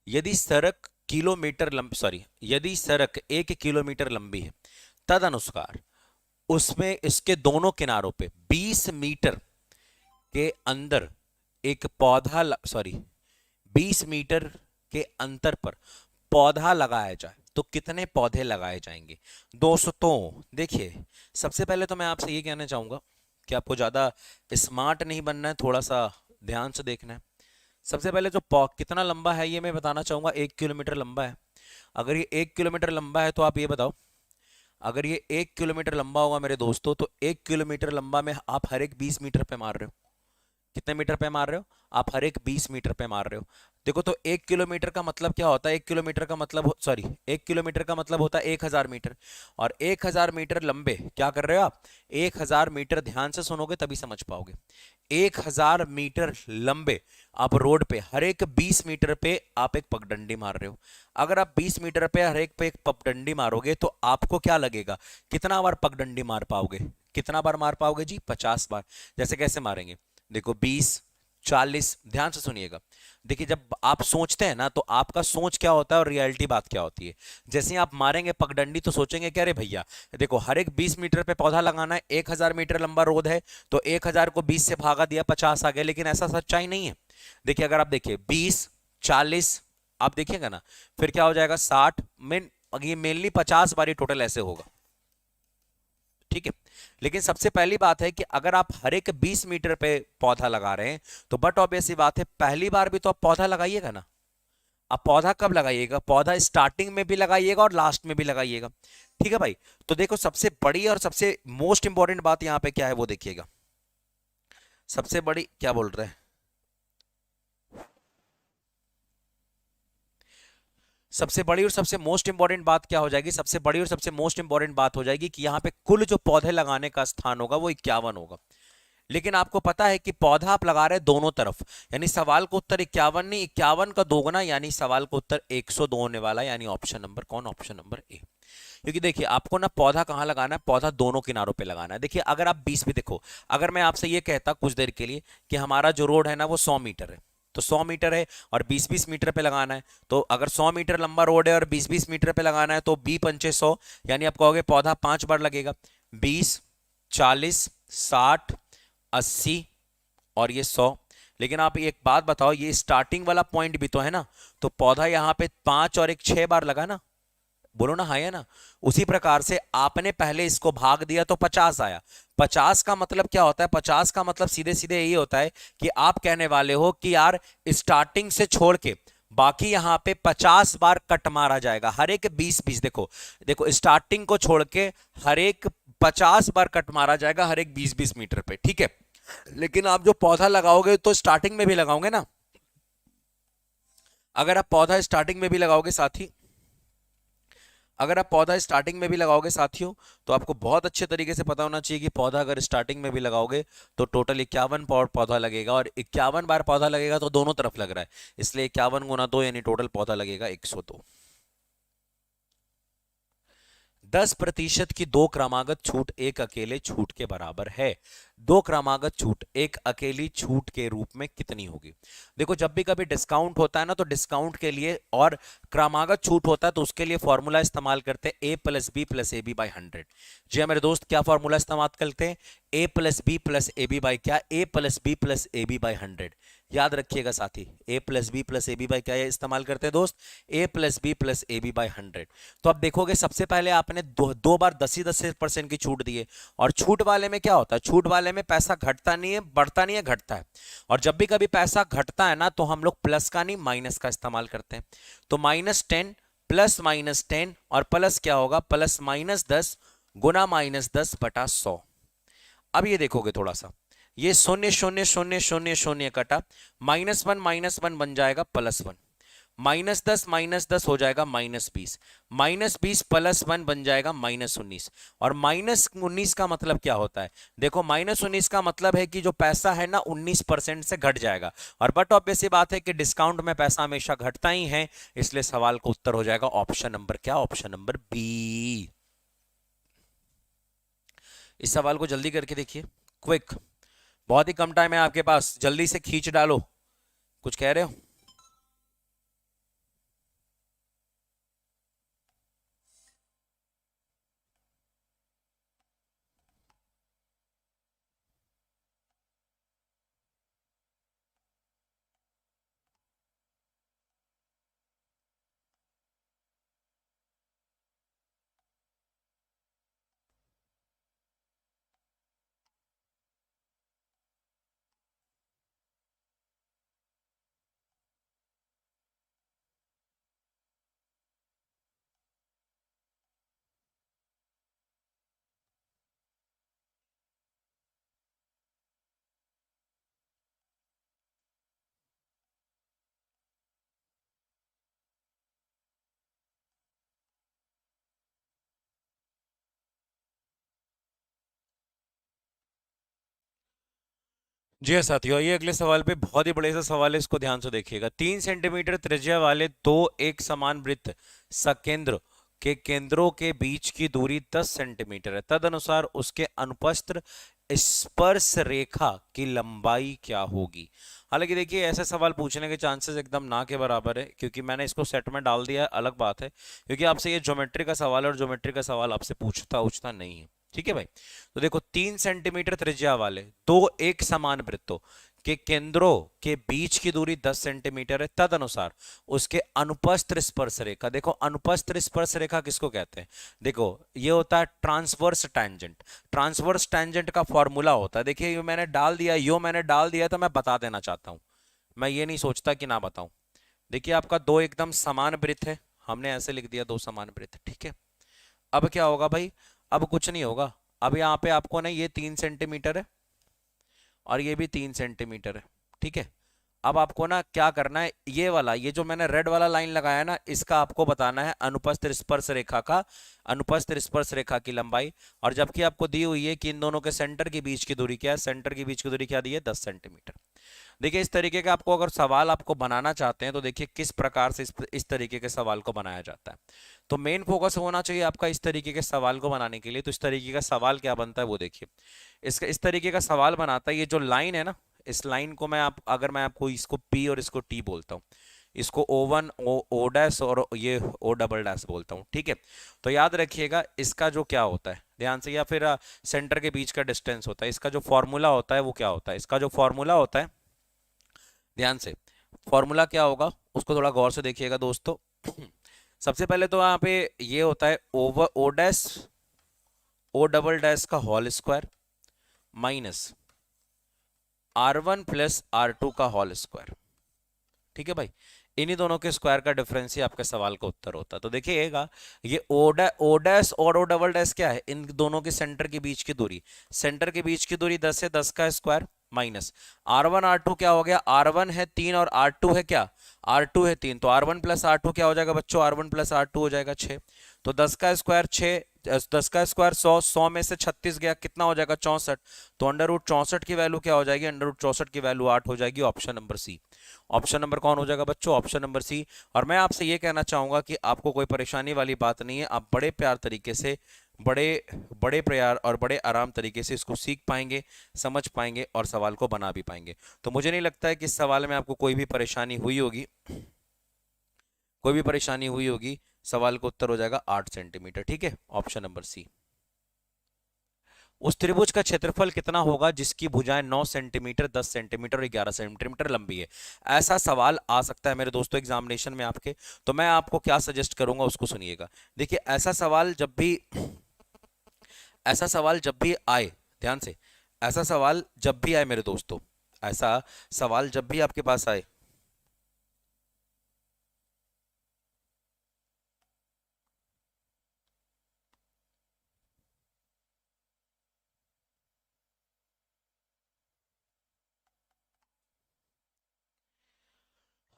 Speaker 1: यदि सड़क किलोमीटर लंबी, सॉरी, यदि सड़क 1 किलोमीटर लंबी है तदनुसार उसमें इसके दोनों किनारों पे 20 मीटर के अंदर एक पौधा, सॉरी 20 मीटर के अंतर पर पौधा लगाया जाए तो कितने पौधे लगाए जाएंगे? दोस्तों देखिए, सबसे पहले तो मैं आपसे ये कहना चाहूंगा कि आपको ज्यादा स्मार्ट नहीं बनना है, थोड़ा सा ध्यान से देखना है। सबसे पहले जो कितना लंबा है ये मैं बताना चाहूंगा। 1 किलोमीटर लंबा है। अगर ये 1 किलोमीटर लंबा है तो आप ये बताओ, अगर ये 1 किलोमीटर लंबा होगा मेरे दोस्तों, तो 1 किलोमीटर लंबा में आप हर एक 20 मीटर पे मार रहे हो। कितने मीटर पे मार रहे हो? आप हर एक 20 मीटर पे मार रहे हो। देखो तो 1 किलोमीटर का मतलब क्या होता है? 1 किलोमीटर का मतलब, सॉरी, 1 किलोमीटर का मतलब होता है 1000 मीटर। और 1000 मीटर लंबे क्या कर रहे हो आप? 1000 मीटर, ध्यान से सुनोगे तभी समझ पाओगे। 1000 मीटर लंबे आप रोड पे हर एक 20 मीटर पे आप एक पगडंडी मार रहे हो। अगर आप 20 मीटर पे हर एक पे एक पगडंडी मारोगे तो आपको क्या लगेगा, कितना बार पगडंडी मार पाओगे? कितना बार मार पाओगे जी? 50 बार। जैसे कैसे मारेंगे? देखो 20 40, ध्यान से सुनिएगा। देखिए जब आप सोचते हैं ना तो आपका सोच क्या होता है और रियलिटी बात क्या होती है। जैसे ही आप मारेंगे पगडंडी तो सोचेंगे क्या, अरे भैया देखो हर एक 20 मीटर पे पौधा लगाना है, 1000 मीटर लंबा रोड है तो 1000 को 20 से भागा दिया 50 आ गया। लेकिन ऐसा सच्चाई नहीं है। देखिए अगर आप देखिए 20 40 आप देखिएगा ना, फिर क्या हो जाएगा 60 में, ये मेनली 50 बार टोटल ऐसे होगा, ठीक है। लेकिन सबसे पहली बात है कि अगर आप हर एक 20 मीटर पे पौधा लगा रहे हैं तो बट ऑब्वियस सी बात है पहली बार भी तो आप पौधा लगाइएगा ना। आप पौधा कब लगाइएगा? पौधा स्टार्टिंग में भी लगाइएगा और लास्ट में भी लगाइएगा, ठीक है भाई। तो देखो सबसे बड़ी और सबसे मोस्ट इंपॉर्टेंट बात यहां पे क्या है वो देखिएगा। सबसे बड़ी क्या बोल रहे हैं, सबसे बड़ी और सबसे मोस्ट इंपॉर्टेंट बात क्या हो जाएगी? सबसे बड़ी और सबसे मोस्ट इंपॉर्टेंट बात हो जाएगी कि यहाँ पे कुल जो पौधे लगाने का स्थान होगा वो 51 होगा। लेकिन आपको पता है कि पौधा आप लगा रहे हैं दोनों तरफ, यानी सवाल का उत्तर 51 नहीं, 51 का दोगुना, यानी सवाल का उत्तर 102 होने वाला है। यानी ऑप्शन नंबर कौन? ऑप्शन नंबर ए। क्योंकि देखिए आपको ना पौधा कहां लगाना है? पौधा दोनों किनारों पे लगाना है। देखिए अगर आप 20 भी, देखो अगर मैं आपसे ये कहता कुछ देर के लिए कि हमारा जो रोड है ना वो 100 मीटर है, तो 100 मीटर है और 20-20 मीटर पे लगाना है। तो अगर 100 मीटर लंबा रोड है और 20-20 मीटर पे लगाना है तो 20 पंचे 100, यानी आप कहोगे पौधा 5 बार लगेगा। 20 40 60 80 और ये 100। लेकिन आप एक बात बताओ, ये स्टार्टिंग वाला पॉइंट भी तो है ना, तो पौधा यहाँ पे 5 और 1 6 बार लगा ना, बोलो ना हाँ या ना। उसी प्रकार से आपने पहले इसको भाग दिया तो 50 आया। 50 का मतलब क्या होता है? 50 का मतलब सीधे सीधे यही होता है कि आप कहने वाले हो कि यार स्टार्टिंग से छोड़ के बाकी यहां पे 50 बार कट मारा जाएगा, हर एक 20-20। देखो देखो स्टार्टिंग को छोड़ के हर एक 50 बार कट मारा जाएगा हर एक 20-20 मीटर पे, ठीक है। लेकिन आप जो पौधा लगाओगे तो स्टार्टिंग में भी लगाओगे ना। अगर आप पौधा स्टार्टिंग में भी लगाओगे साथी, अगर आप पौधा स्टार्टिंग में भी लगाओगे साथियों, तो आपको बहुत अच्छे तरीके से पता होना चाहिए कि पौधा अगर स्टार्टिंग में भी लगाओगे तो टोटल 51 पौधा लगेगा, और 51 बार पौधा लगेगा तो दोनों तरफ लग रहा है, इसलिए 51 गुना 2 यानी टोटल पौधा लगेगा 102। 10% की दो क्रमागत छूट एक अकेले छूट के बराबर है। दो क्रमागत छूट एक अकेली छूट के रूप में कितनी होगी? देखो जब भी कभी डिस्काउंट होता है ना, तो डिस्काउंट के लिए और क्रमागत छूट होता है तो उसके लिए फॉर्मूला इस्तेमाल करते हैं A plus B plus A B by 100। जी हाँ मेरे दोस्त, क्या फॉर्मूला इस्तेमाल करते हैं? A plus B plus A B by क्या? A plus B plus A B by 100। याद रखिएगा साथी, A plus B plus A B by क्या इस्तेमाल करते हैं दोस्त? A plus B plus A B by 100। तो अब देखोगे सबसे पहले आपने दो बार 10% की छूट दी है, और छूट वाले में क्या होता है? छूट वाले में पैसा घटता नहीं है, बढ़ता नहीं है, घटता है। और जब भी कभी पैसा घटता है ना, तो हम लोग प्लस का नहीं माइनस का इस्तेमाल करते हैं। तो -10 प्लस -10 और प्लस क्या होगा? प्लस -10 गुना -10/100। अब ये देखोगे थोड़ा सा, ये 0 0 0 0 0 कटा, -1 बन जाएगा +1, -10 हो जाएगा -20, -20 +1 बन जाएगा -19। और -19 का मतलब क्या होता है? देखो -19 का मतलब है कि जो पैसा है ना 19% से घट जाएगा। और बट ऑब्वियस सी बात है कि डिस्काउंट में पैसा हमेशा घटता ही है, इसलिए सवाल का उत्तर हो जाएगा ऑप्शन नंबर क्या? Option number B. इस सवाल को जल्दी करके देखिए, क्विक, बहुत ही कम टाइम है आपके पास, जल्दी से खींच डालो। कुछ कह रहे हो? जी हाँ साथियों, ये अगले सवाल पे बहुत ही बड़े सा सवाल है, इसको ध्यान से देखिएगा। 3 सेंटीमीटर त्रिज्या वाले दो एक समान वृत्त सकेंद्र के केंद्रों के बीच की दूरी 10 सेंटीमीटर है, तदनुसार उसके अनुप्रस्थ स्पर्श रेखा की लंबाई क्या होगी? हालांकि देखिए ऐसे सवाल पूछने के चांसेस एकदम ना के बराबर है, क्योंकि मैंने इसको सेट में डाल दिया है, अलग बात है, क्योंकि आपसे ये ज्योमेट्री का सवाल है और ज्योमेट्री का सवाल आपसे पूछता नहीं है। ठीक है भाई, तो देखो 3 सेंटीमीटर त्रिज्या वाले दो एक समान वृत्तों के केंद्रों के बीच की दूरी 10 सेंटीमीटर है, तदनुसार उसके अनुप्रस्थ स्पर्श रेखा, देखो अनुप्रस्थ स्पर्श रेखा किसको कहते हैं? देखो ये होता है ट्रांसवर्स टैंजेंट। ट्रांसवर्स टैंजेंट का फॉर्मूला होता है, देखिए ये मैंने डाल दिया, यो मैंने डाल दिया, तो मैं बता देना चाहता हूं, मैं ये नहीं सोचता कि ना बताऊं। देखिए आपका दो एकदम समान वृत्त है, हमने ऐसे लिख दिया दो समान वृत्त, ठीक है। अब क्या होगा भाई? अब कुछ नहीं होगा, अब यहाँ पे आपको ना ये 3 सेंटीमीटर है और ये भी 3 सेंटीमीटर है, ठीक है। अब आपको ना क्या करना है, ये वाला, ये जो मैंने रेड वाला लाइन लगाया ना, इसका आपको बताना है अनुप्रस्थ स्पर्श रेखा का, अनुप्रस्थ स्पर्श रेखा की लंबाई। और जबकि आपको दी हुई है कि इन दोनों के सेंटर के बीच की दूरी क्या है, सेंटर के बीच की दूरी क्या दी है? 10 सेंटीमीटर। देखिए इस तरीके का आपको अगर सवाल आपको बनाना चाहते हैं, तो देखिए किस प्रकार से इस तरीके के सवाल को बनाया जाता है। तो मेन फोकस होना चाहिए आपका इस तरीके के सवाल को बनाने के लिए। तो इस तरीके का सवाल क्या बनता है वो देखिए, इसका इस तरीके का सवाल बनाता है, ये जो लाइन है ना, इस लाइन को मैं अगर मैं आपको इसको पी और इसको टी बोलता हूँ, इसको O1 ओ डैश और ये O डबल डैश बोलता हूँ, ठीक है। तो याद रखिएगा इसका जो क्या होता है ध्यान से, या फिर सेंटर के बीच का डिस्टेंस होता है, इसका जो फॉर्मूला होता है वो क्या होता है? इसका जो फॉर्मूला होता है, ध्यान से, फॉर्मूला क्या होगा उसको थोड़ा गौर से देखिएगा दोस्तों। सबसे पहले तो यहाँ पे ये होता है over O dash O double dash का whole square minus R1 plus R2 का होल स्क्वायर, ठीक है भाई। इन्हीं दोनों के स्क्वायर का डिफरेंस ही आपके सवाल का उत्तर होता है। तो देखिएगा ये ओ डैश और ओ डबल डैश क्या है? इन दोनों के सेंटर के बीच की दूरी, सेंटर के बीच की दूरी 10 है, 10 का स्क्वायर माइनस R1 R2 क्या हो गया? R1 है 3 और R2 है क्या? R2 है 3, तो R1 प्लस R2 क्या हो जाएगा बच्चों? R1 प्लस R2 हो जाएगा 6। तो 10 का स्क्वायर 6, 10 का स्क्वायर 100, 100 में से 36 गया, कितना हो जाएगा 64। तो अंडर रूट 64 की वैल्यू क्या हो जाएगी, अंडर रूट 64 की वैल्यू 8 हो जाएगी। Option number C. Option number कौन हो जाएगा बच्चों, ऑप्शन नंबर सी। और मैं आपसे ये कहना चाहूंगा कि आपको कोई परेशानी वाली बात नहीं है, आप बड़े प्यार तरीके से, बड़े बड़े प्यार और बड़े आराम तरीके से इसको सीख पाएंगे, समझ पाएंगे और सवाल को बना भी पाएंगे। तो मुझे नहीं लगता है कि इस सवाल में आपको कोई भी परेशानी हुई होगी, कोई भी परेशानी हुई होगी। सवाल का उत्तर हो जाएगा 8 सेंटीमीटर। ठीक है, ऑप्शन नंबर सी। उस त्रिभुज का क्षेत्रफल कितना होगा जिसकी भुजाएं 9 सेंटीमीटर, 10 सेंटीमीटर और 11 सेंटीमीटर लंबी है। ऐसा सवाल आ सकता है मेरे दोस्तों एग्जामिनेशन में आपके। तो मैं आपको क्या सजेस्ट करूंगा उसको सुनिएगा। देखिए ऐसा सवाल जब भी आए, ध्यान से, ऐसा सवाल जब भी आए मेरे दोस्तों, ऐसा सवाल जब भी आपके पास आए,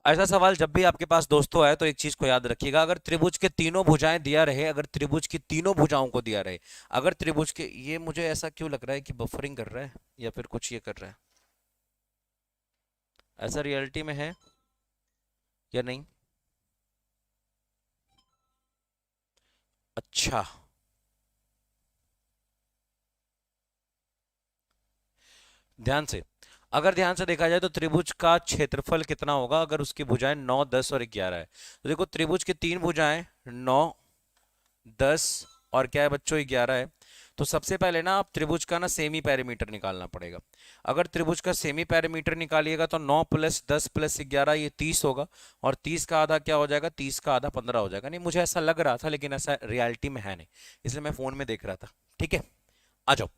Speaker 1: ऐसा सवाल जब भी आपके पास दोस्तों आए तो एक चीज को याद रखिएगा, अगर त्रिभुज के तीनों भुजाएं दिया रहे, अगर त्रिभुज की तीनों भुजाओं को दिया रहे, अगर त्रिभुज के, ये मुझे ऐसा क्यों लग रहा है कि बफरिंग कर रहा है या फिर कुछ ये कर रहा है, ऐसा रियलिटी में है या नहीं। अच्छा, ध्यान से, अगर ध्यान से देखा जाए तो त्रिभुज का क्षेत्रफल कितना होगा अगर उसकी भुजाएं 9, 10 और 11 है। तो देखो त्रिभुज की तीन भुजाएं 9, 10 और क्या है बच्चों 11 है। तो सबसे पहले ना आप त्रिभुज का ना सेमी पैरामीटर निकालना पड़ेगा। अगर त्रिभुज का सेमी पैरामीटर निकालिएगा तो 9 प्लस 10 प्लस 11 ये 30 होगा, और 30 का आधा क्या हो जाएगा, 30 का आधा 15 हो जाएगा। नहीं मुझे ऐसा लग रहा था लेकिन ऐसा रियलिटी में है नहीं, इसलिए मैं फोन में देख रहा था। ठीक है, आ जाओ।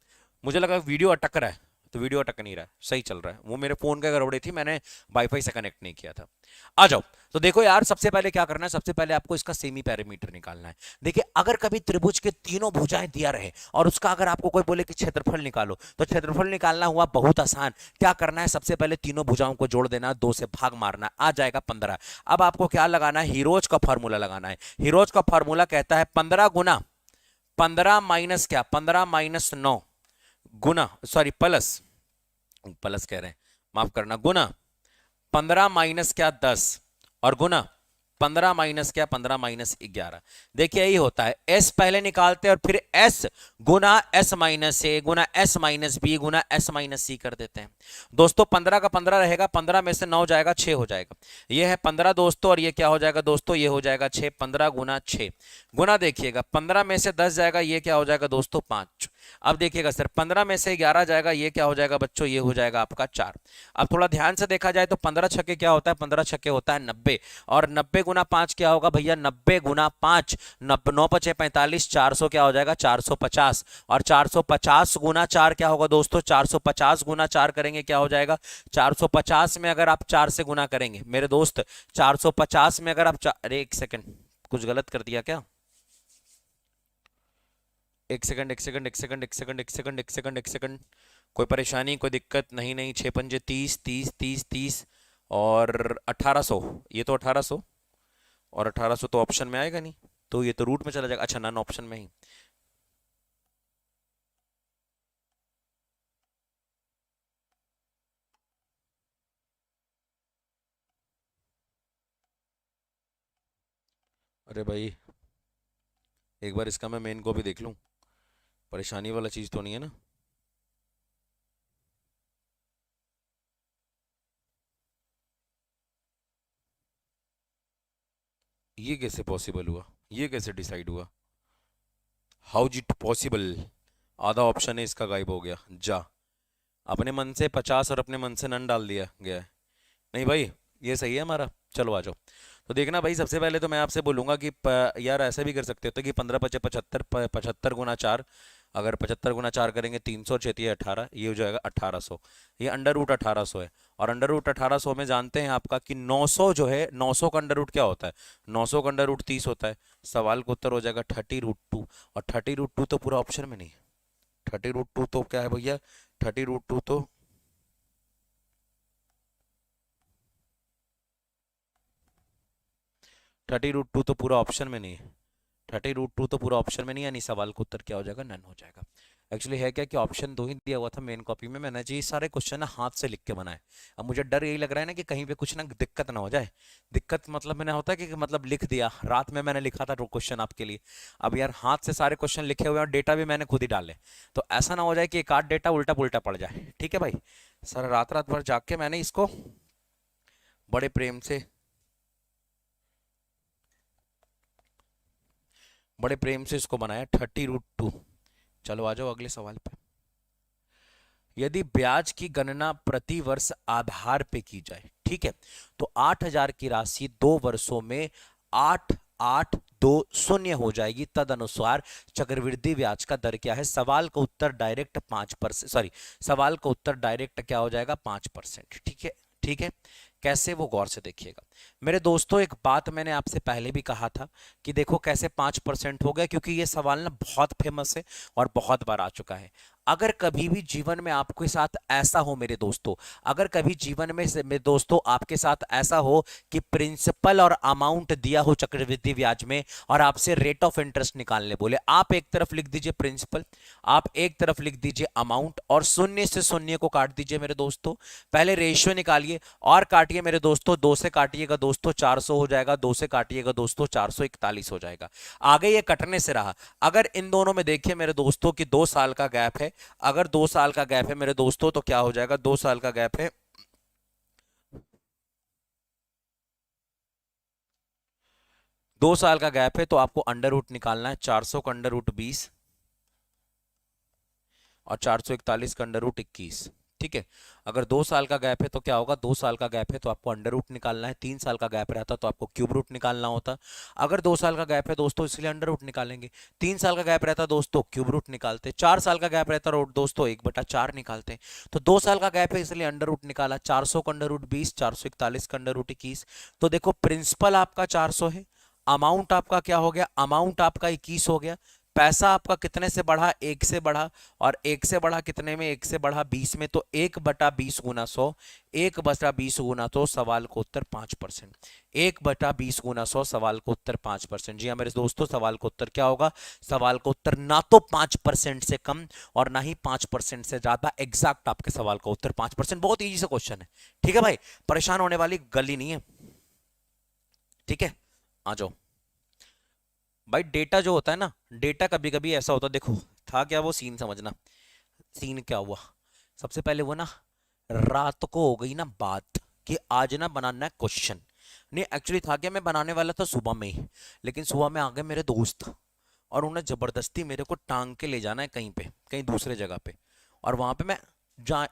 Speaker 1: मुझे लगा वीडियो अटक रहा है, तो वीडियो अटक नहीं रहा है, सही चल रहा है। वो मेरे फोन का गड़बड़ी थी, मैंने वाईफाई से कनेक्ट नहीं किया था। आ जाओ। तो देखो यार, सबसे पहले क्या करना है, सबसे पहले आपको इसका सेमी पैरामीटर निकालना है। देखिए अगर कभी त्रिभुज के तीनों भुजाएं दिया रहे और उसका अगर आपको कोई बोले कि क्षेत्रफल निकालो, तो क्षेत्रफल निकालना हुआ बहुत आसान। क्या करना है, सबसे पहले तीनों भुजाओं को जोड़ देना, 2 से भाग मारना, आ जाएगा 15। अब आपको क्या लगाना है, हीरोज का फॉर्मूला लगाना है। हीरोज का फॉर्मूला कहता है 15 गुना 15 माइनस क्या, 15 माइनस 9 गुना, सॉरी प्लस, प्लस कह रहे हैं, माफ करना, गुना 15 माइनस क्या 10 और गुना 15 माइनस क्या 15 माइनस 11। देखिए यही होता है, एस पहले निकालते हैं और फिर एस गुना एस माइनस ए गुना एस माइनस बी गुना एस माइनस सी कर देते हैं। दोस्तों 15 का 15 रहेगा, 15 में से 9 जाएगा 6 हो जाएगा। ये है 15 दोस्तों, और ये क्या हो जाएगा दोस्तों, ये हो जाएगा 6। 15 गुना 6 गुना, देखिएगा 15 में से 10 जाएगा, ये क्या हो जाएगा दोस्तों 5। अब देखिएगा सर 15 में से 11 जाएगा, ये क्या हो जाएगा बच्चों, ये हो जाएगा आपका 4। अब थोड़ा ध्यान से देखा जाए तो 15 छक्के क्या होता है, 15 छक्के होता है 90, और 90 गुना 5 क्या होगा भैया, 90 गुना 5, 9 पचे 45, 400 क्या हो जाएगा 450, और 450 गुना 4 क्या होगा दोस्तों, 450 गुना 4 करेंगे क्या हो जाएगा, 450 में अगर आप 4 से गुना करेंगे मेरे दोस्त, 450 में अगर आप अरे एक सेकंड, कुछ गलत कर दिया क्या, एक सेकंड एक सेकंड एक सेकंड एक सेकंड एक सेकंड एक सेकंड एक सेकंड, कोई परेशानी कोई दिक्कत, नहीं नहीं, 6 पंजे 30, 30 30 30 और 1800, ये तो 1800, और 1800 तो ऑप्शन में आएगा नहीं, तो ये तो रूट में चला जाएगा। अच्छा नन ऑप्शन में ही, अरे भाई एक बार इसका मैं मेन को भी देख लूं, परेशानी वाला चीज तो नहीं है ना। ये कैसे पॉसिबल हुआ, ये कैसे डिसाइड हुआ, हाउ इट पॉसिबल। आधा ऑप्शन है इसका गायब हो गया, जा, अपने मन से 50 और अपने मन से नन डाल दिया गया है। नहीं भाई ये सही है हमारा, चलो आ जाओ। तो देखना भाई, सबसे पहले तो मैं आपसे बोलूंगा कि यार ऐसा भी कर सकते हो तो कि 15 पचे 75, 75 गुना 4, अगर 75 गुना 4 करेंगे 300, चेती 18, ये हो जाएगा 1800, ये अंडर रूट 1800 है। और अंडर रूट 1800 में जानते हैं आपका कि 900 जो है, 900 का अंडर रूट क्या होता है, 900 का अंडर रूट 30 होता है। सवाल का उत्तर हो जाएगा 30√2, और 30√2 तो पूरा ऑप्शन में नहीं है। 30√2 तो क्या है भैया, 30√2 तो 30√2 तो पूरा ऑप्शन में नहीं है। 30√2 तो पूरा ऑप्शन में नहीं, यानी सवाल का उत्तर क्या हो जाएगा, नन हो जाएगा। एक्चुअली है क्या कि ऑप्शन 2 ही दिया हुआ था मेन कॉपी में, मैंने जी सारे क्वेश्चन ना हाथ से लिख के बनाए। अब मुझे डर यही लग रहा है ना कि कहीं पे कुछ ना दिक्कत ना हो जाए। दिक्कत मतलब मैंने होता है कि मतलब लिख दिया, रात में मैंने लिखा था क्वेश्चन आपके लिए। अब यार हाथ से सारे क्वेश्चन लिखे हुए हैं और डेटा भी मैंने खुद ही डाले, तो ऐसा ना हो जाए कि एक आध डेटा उल्टा पुल्टा पड़ जाए। ठीक है भाई, सर रात रात भर जाग के मैंने इसको बड़े प्रेम से इसको बनाया 30√2। चलो आ जाओ अगले सवाल पे। यदि ब्याज की गणना प्रति वर्ष आधार पे की जाए, ठीक है, तो 8,000 की राशि 2 वर्षों में 8,820 हो जाएगी। तद अनुसार चक्रवृद्धि ब्याज का दर क्या है? सवाल का उत्तर डायरेक्ट 5%, सॉरी, सवाल का उत्तर डायरेक्ट क्या हो जाएगा, 5%। ठीक है, ठीक है। कैसे, वो गौर से देखिएगा मेरे दोस्तों। एक बात मैंने आपसे पहले भी कहा था कि देखो कैसे 5% हो गया, क्योंकि ये सवाल ना बहुत फेमस है और बहुत बार आ चुका है। अगर कभी भी जीवन में आपके साथ ऐसा हो मेरे दोस्तों, अगर कभी जीवन में मेरे दोस्तों आपके साथ ऐसा हो कि प्रिंसिपल और अमाउंट दिया हो चक्रवृद्धि ब्याज में और आपसे रेट ऑफ इंटरेस्ट निकालने बोले, आप एक तरफ लिख दीजिए प्रिंसिपल, आप एक तरफ लिख दीजिए अमाउंट, और शून्य से शून्य को काट दीजिए मेरे दोस्तों। पहले रेशियो निकालिए और काटिए मेरे दोस्तों। 2 से काटिएगा दोस्तों 400 हो जाएगा, 2 से काटिएगा दोस्तों 441 हो जाएगा। आगे ये कटने से रहा। अगर इन दोनों में देखिए मेरे दोस्तों कि 2 साल का गैप है, अगर 2 साल का गैप है मेरे दोस्तों, तो क्या हो जाएगा, 2 साल का गैप है, 2 साल का गैप है, तो आपको अंडर रूट निकालना है। 400 का अंडर रूट 20 और 441 का अंडर रूट 21। ठीक है, अगर 2 साल का गैप है तो क्या होगा, 2 साल का गैप है तो आपको अंडर रूट निकालना है। 3 साल का गैप रहता तो आपको क्यूब रूट निकालना होता। अगर 2 साल का गैप है दोस्तों इसलिए अंडर रूट निकालेंगे। 3 साल का गैप रहता दोस्तों क्यूब रूट निकालते। 4 साल का गैप रहता दोस्तों 1/4 निकालते। तो 2 साल का गैप है इसलिए अंडर रूट निकाला। 400 का अंडर रूट 20, 441 का अंडर रूट 21। तो देखो प्रिंसिपल आपका 400 है, अमाउंट आपका क्या हो गया, अमाउंट आपका 21 हो गया। पैसा आपका कितने से बढ़ा, 1 से बढ़ा, और 1 से बढ़ा कितने में, 1 से बढ़ा 20 में, तो 1/20 गुना 100, 1/20 गुना 100, सवाल का उत्तर 5%। 1/20 गुना 100, सवाल का उत्तर 5%। जी हाँ मेरे दोस्तों, सवाल का उत्तर क्या होगा, सवाल का उत्तर ना तो 5% से कम और ना ही 5% से ज्यादा, एग्जैक्ट आपके सवाल का उत्तर 5%। बहुत ईजी सा क्वेश्चन है। ठीक है भाई, परेशान होने वाली गली नहीं है। ठीक है, आ जाओ भाई। डेटा जो होता है ना, डेटा कभी कभी ऐसा होता है, देखो था क्या वो सीन, समझना सीन क्या हुआ। सबसे पहले वो ना रात को हो गई ना बात कि आज ना बनाना है क्वेश्चन। नहीं एक्चुअली था क्या, मैं बनाने वाला था सुबह में ही, लेकिन सुबह में आ गए मेरे दोस्त और उन्हें जबरदस्ती मेरे को टांग के ले जाना है कहीं पे, कहीं दूसरे जगह पे। और वहां पे मैं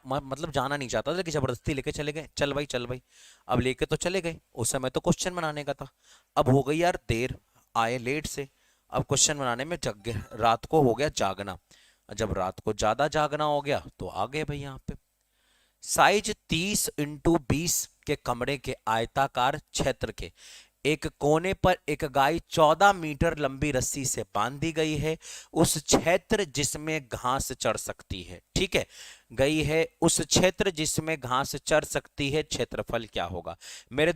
Speaker 1: मतलब जाना नहीं चाहता था, लेकिन जबरदस्ती लेके चले गए, चल भाई चल भाई। अब लेके तो चले गए, उस समय तो क्वेश्चन बनाने का था। अब हो गई यार देर, आए लेट से, अब क्वेश्चन बनाने में जग गए, रात को हो गया जागना। जब रात को ज्यादा जागना हो गया तो आ गए भाई यहाँ पे। साइज 30x20 के कमरे के आयताकार क्षेत्र के एक कोने पर एक गाय 14 मीटर लंबी रस्सी से बांधी गई है। उस क्षेत्र जिसमें घास चढ़ सकती है, ठीक है, गई है उस क्षेत्र जिसमें घास चढ़ सकती है, क्षेत्रफल क्या होगा। मेरे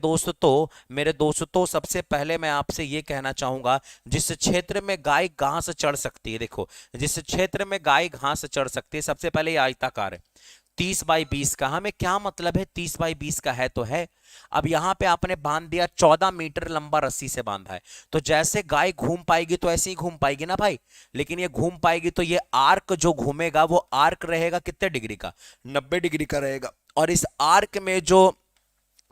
Speaker 1: दोस्तों सबसे पहले मैं आपसे यह कहना चाहूंगा, जिस क्षेत्र में गाय घास चढ़ सकती है, देखो जिस क्षेत्र में गाय घास चढ़ सकती है, सबसे पहले ये आयताकार है। 30x20 का, हमें क्या मतलब है, 30x20 का है तो है। अब यहां पे आपने बांध दिया, 14 मीटर लंबा रस्सी से बांधा है, तो जैसे गाय घूम पाएगी तो ऐसे ही घूम पाएगी ना भाई। लेकिन ये घूम पाएगी तो ये आर्क जो घूमेगा वो आर्क रहेगा कितने डिग्री का, 90 डिग्री का रहेगा। और इस आर्क में जो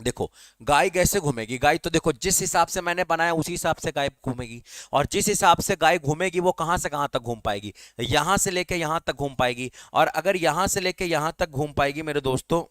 Speaker 1: देखो गाय कैसे घूमेगी, गाय तो देखो जिस हिसाब से मैंने बनाया उसी हिसाब से गाय घूमेगी, और जिस हिसाब से गाय घूमेगी वो कहां से कहां तक घूम पाएगी, यहां से लेके यहां तक घूम पाएगी। और अगर यहां से लेके यहां तक घूम पाएगी मेरे दोस्तों,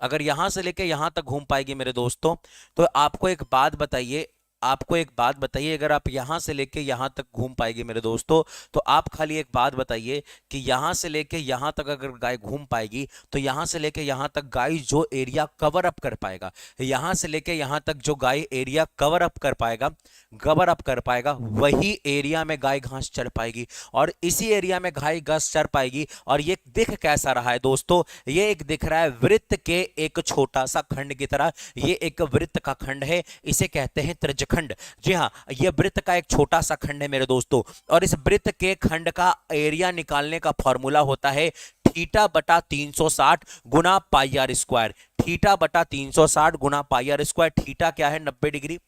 Speaker 1: अगर यहां से लेके यहां तक घूम पाएगी मेरे दोस्तों, तो आपको एक बात बताइए, अगर आप यहां से लेके यहां तक घूम पाएगी मेरे दोस्तों, तो आप खाली एक बात बताइए कि यहां से लेके यहां तक अगर गाय घूम पाएगी, तो यहां से लेके यहां तक गाय जो एरिया कवर अप कर पाएगा, यहां से लेके यहां तक जो गाय एरिया कवर अप कर पाएगा, गबर अप कर पाएगा, वही एरिया में गाय घास चर पाएगी, और इसी एरिया में गाय घास चर पाएगी। और ये दिख कैसा रहा है दोस्तों, ये एक दिख रहा है वृत्त के एक छोटा सा खंड की तरह। ये एक वृत्त का खंड है, इसे कहते हैं त्रिज्यखंड। जी हाँ, ये वृत्त का एक छोटा सा खंड है मेरे दोस्तों, और इस वृत्त के खंड का एरिया निकालने का फॉर्मूला होता है थीटा बटा 360 गुना पाई आर स्क्वायर। थीटा बटा 360 गुना पाई आर स्क्वायर। थीटा क्या है 90 डिग्री,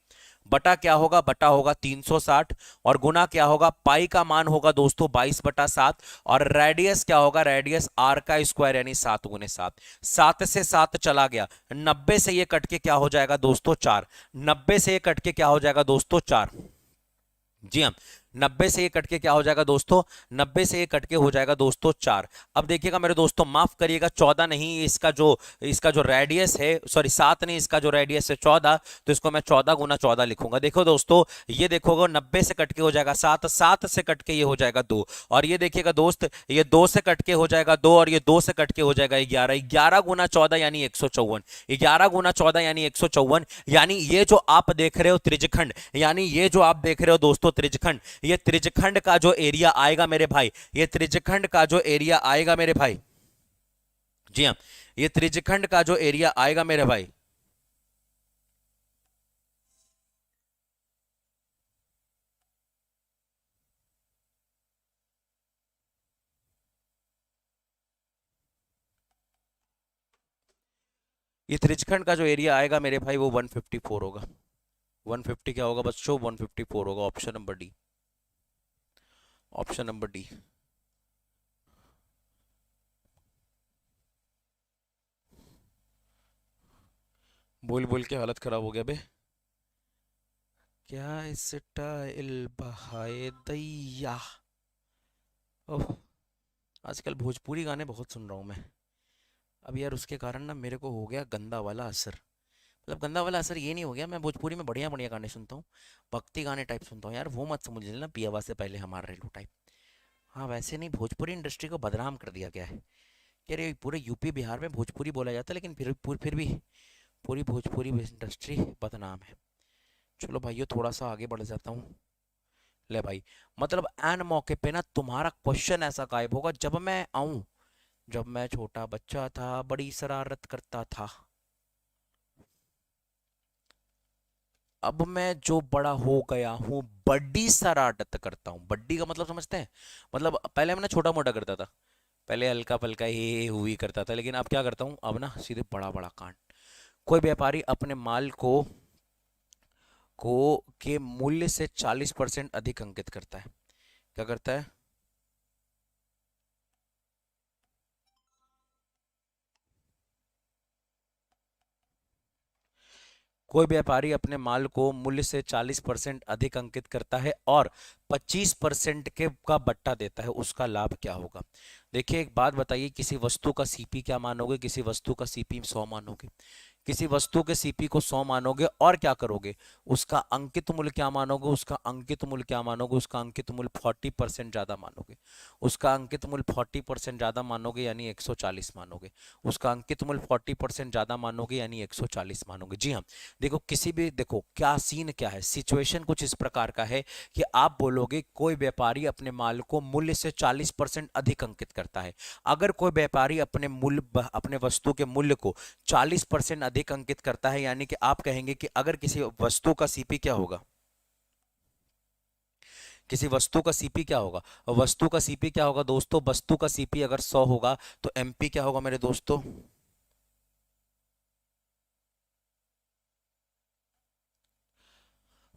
Speaker 1: बटा क्या होगा, बटा होगा 360, और गुना क्या होगा, पाई का मान होगा दोस्तों 22/7, और रेडियस क्या होगा, रेडियस आर का स्क्वायर यानी 7 गुने 7। 7 से 7 चला गया, 90 से ये कट के क्या हो जाएगा दोस्तों 4। 90 से ये कट के क्या हो जाएगा दोस्तों 4। जी हाँ, 90 से ये कट के क्या हो जाएगा दोस्तों, 90 से ये कट के हो जाएगा दोस्तों 4। अब देखिएगा मेरे दोस्तों, माफ करिएगा 14 नहीं, इसका जो रेडियस है, सॉरी 7 नहीं, इसका जो रेडियस है 14, तो इसको मैं 14 गुना 14 लिखूंगा। देखो दोस्तों, ये देखोगे 90 से कट के हो जाएगा 7, 7 से कट के ये हो जाएगा 2, और ये देखिएगा दोस्त, ये 2 से कट के हो जाएगा 2, और ये 2 से कट के हो जाएगा 11। 11 गुना 14 यानी 154। 11 गुना 14 यानी 154। यानी ये जो आप देख रहे हो त्रिज्यखंड, यानी ये जो आप देख रहे हो दोस्तों त्रिज्यखंड, ये त्रिज्यखंड का जो एरिया आएगा मेरे भाई, ये त्रिज्यखंड का जो एरिया आएगा मेरे भाई, जी हां, ये त्रिज्यखंड का जो एरिया आएगा मेरे भाई, ये त्रिज्यखंड का जो एरिया आएगा मेरे भाई वो 154 होगा। 150 क्या होगा बच्चों, 154 होगा। Option number D, option number D. बोल बोल के हालत खराब हो गया बे। क्या स्टाइल बहाए दैया। ओह, आजकल भोजपुरी गाने बहुत सुन रहा हूँ मैं। अब यार उसके कारण ना मेरे को हो गया गंदा वाला असर। मतलब गंदा वाला असर ये नहीं हो गया, मैं भोजपुरी में बढ़िया बढ़िया गाने सुनता हूँ, भक्ति गाने टाइप सुनता हूँ यार, वो मत समझ लेना पियावा से पहले हमारा रेलू टाइप। हाँ वैसे नहीं, भोजपुरी इंडस्ट्री को बदनाम कर दिया गया है कि अरे पूरे यूपी बिहार में भोजपुरी बोला जाता है, लेकिन फिर भी पूरी भोजपुरी इंडस्ट्री बदनाम है। चलो भाइयों, थोड़ा सा आगे बढ़ जाता हूँ। ले भाई, मतलब एन मौके पे ना तुम्हारा क्वेश्चन ऐसा गायब होगा, जब मैं आऊं, जब मैं छोटा बच्चा था बड़ी शरारत करता था, अब मैं जो बड़ा हो गया हूँ बड़ी शरारत करता हूँ। बड्डी का मतलब समझते हैं, मतलब पहले मैं ना छोटा मोटा करता था, पहले हल्का फल्का ही हुई करता था, लेकिन अब क्या करता हूँ, अब ना सीधे बड़ा बड़ा कांड। कोई व्यापारी अपने माल को के मूल्य से 40% अधिक अंकित करता है, क्या करता है, कोई व्यापारी अपने माल को मूल्य से 40% अधिक अंकित करता है और 25% के का बट्टा देता है, उसका लाभ क्या होगा। देखिए एक बात बताइए, किसी वस्तु का सीपी क्या मानोगे, किसी वस्तु का सीपी 100 मानोगे, किसी वस्तु के सीपी को 100 मानोगे, और क्या करोगे, उसका अंकित मूल्य क्या मानोगे, उसका अंकित मूल्य क्या मानोगे, उसका अंकित मूल्य 40% ज्यादा मानोगे, उसका अंकित मूल्य 40% ज्यादा मानोगे यानी 140 मानोगे, उसका अंकित मूल्य 40% ज्यादा मानोगे यानी 140 मानोगे। जी हाँ, देखो किसी भी, देखो क्या सीन क्या है, सिचुएशन कुछ इस प्रकार का है कि आप बोलोगे कोई व्यापारी अपने माल को मूल्य से 40% अधिक अंकित करता है। अगर कोई व्यापारी अपने वस्तु के मूल्य को 40% अधिक अंकित करता है, यानी कि आप कहेंगे कि अगर किसी वस्तु का सीपी क्या होगा, किसी वस्तु का सीपी क्या होगा, वस्तु का सीपी क्या होगा दोस्तों, वस्तु का सीपी अगर 100 होगा तो एमपी क्या होगा मेरे दोस्तों,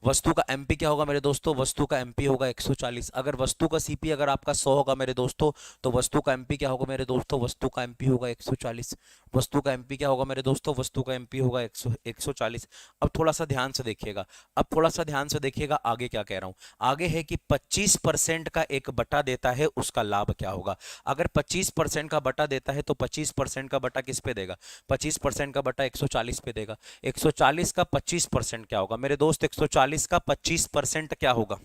Speaker 1: वस्तु का एमपी क्या होगा मेरे दोस्तों, वस्तु का एमपी होगा 140। अगर वस्तु का सीपी अगर आपका 100 होगा मेरे दोस्तों, तो वस्तु का एमपी क्या होगा मेरे दोस्तों, वस्तु का एमपी होगा 140। वस्तु का एमपी क्या होगा मेरे दोस्तों, वस्तु का एमपी होगा 140। अब थोड़ा सा ध्यान से देखिएगा, अब थोड़ा सा ध्यान से देखिएगा आगे क्या कह रहा हूं। आगे है कि 25% का एक बटा देता है, उसका लाभ क्या होगा। अगर 25% का बटा देता है तो 25% का बटा किस पे देगा, 25% का बटा 140 पे देगा। 140 का 25% क्या होगा मेरे दोस्त, 140 का 25% क्या होगा,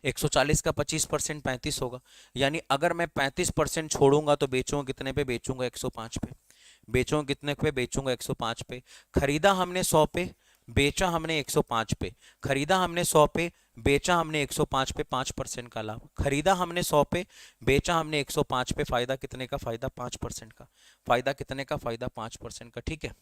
Speaker 1: 140 का 25% 35 होगा। यानी अगर मैं 35% छोड़ूंगा तो बेचूंगा कितने पे, बेचूंगा 105 पे, बेचूंगा कितने पे, बेचूंगा 105 पे। खरीदा हमने 100 पे, बेचा हमने 105 पे, खरीदा हमने 100 पे, बेचा हमने 105 पे, 5% का लाभ। खरीदा हमने 100 पे, बेचा हमने 105 पे, फायदा कितने का? फायदा 5% का। फायदा कितने का? फायदा 5% का। ठीक है,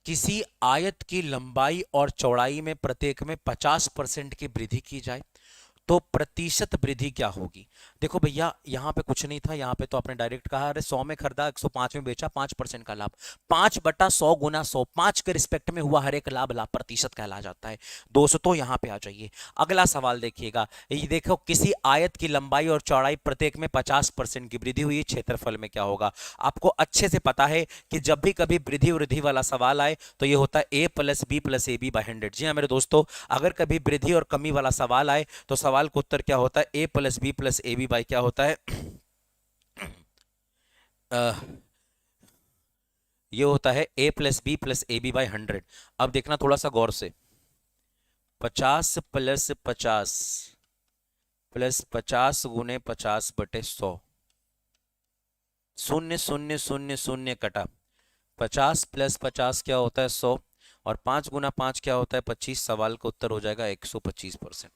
Speaker 1: किसी आयत की लंबाई और चौड़ाई में प्रत्येक में 50% की वृद्धि की जाए तो प्रतिशत वृद्धि क्या होगी? देखो भैया, यहां पे कुछ नहीं था, यहां पे तो आपने डायरेक्ट कहा अरे 100 में खरीदा 105 में बेचा, 5% का लाभ। 5/100 गुना 100, 5 के रिस्पेक्ट में हुआ हर एक लाभ लाभ प्रतिशत कहला जाता है। दोस्तों यहां पे आ जाइए, अगला सवाल देखिएगा। ये देखो, किसी आयत की लंबाई और चौड़ाई प्रत्येक में 50% की वृद्धि हुई, क्षेत्रफल में क्या होगा? आपको अच्छे से पता है कि जब भी कभी वृद्धि वृद्धि वाला सवाल आए तो ये होता है a + b + ab by 100। जी हाँ मेरे दोस्तों, अगर कभी वृद्धि और कमी वाला सवाल आए तो सवाल का उत्तर क्या होता है? a + b + ab by क्या होता है? ये होता है a + b + ab by 100। अब देखना थोड़ा सा गौर से, 50 + 50 + 50 गुने 50/100, शून्य शून्य शून्य शून्य कटा। 50 + 50 क्या होता है? 100, और 5 गुना 5 क्या होता है? 25। सवाल का उत्तर हो जाएगा 125%।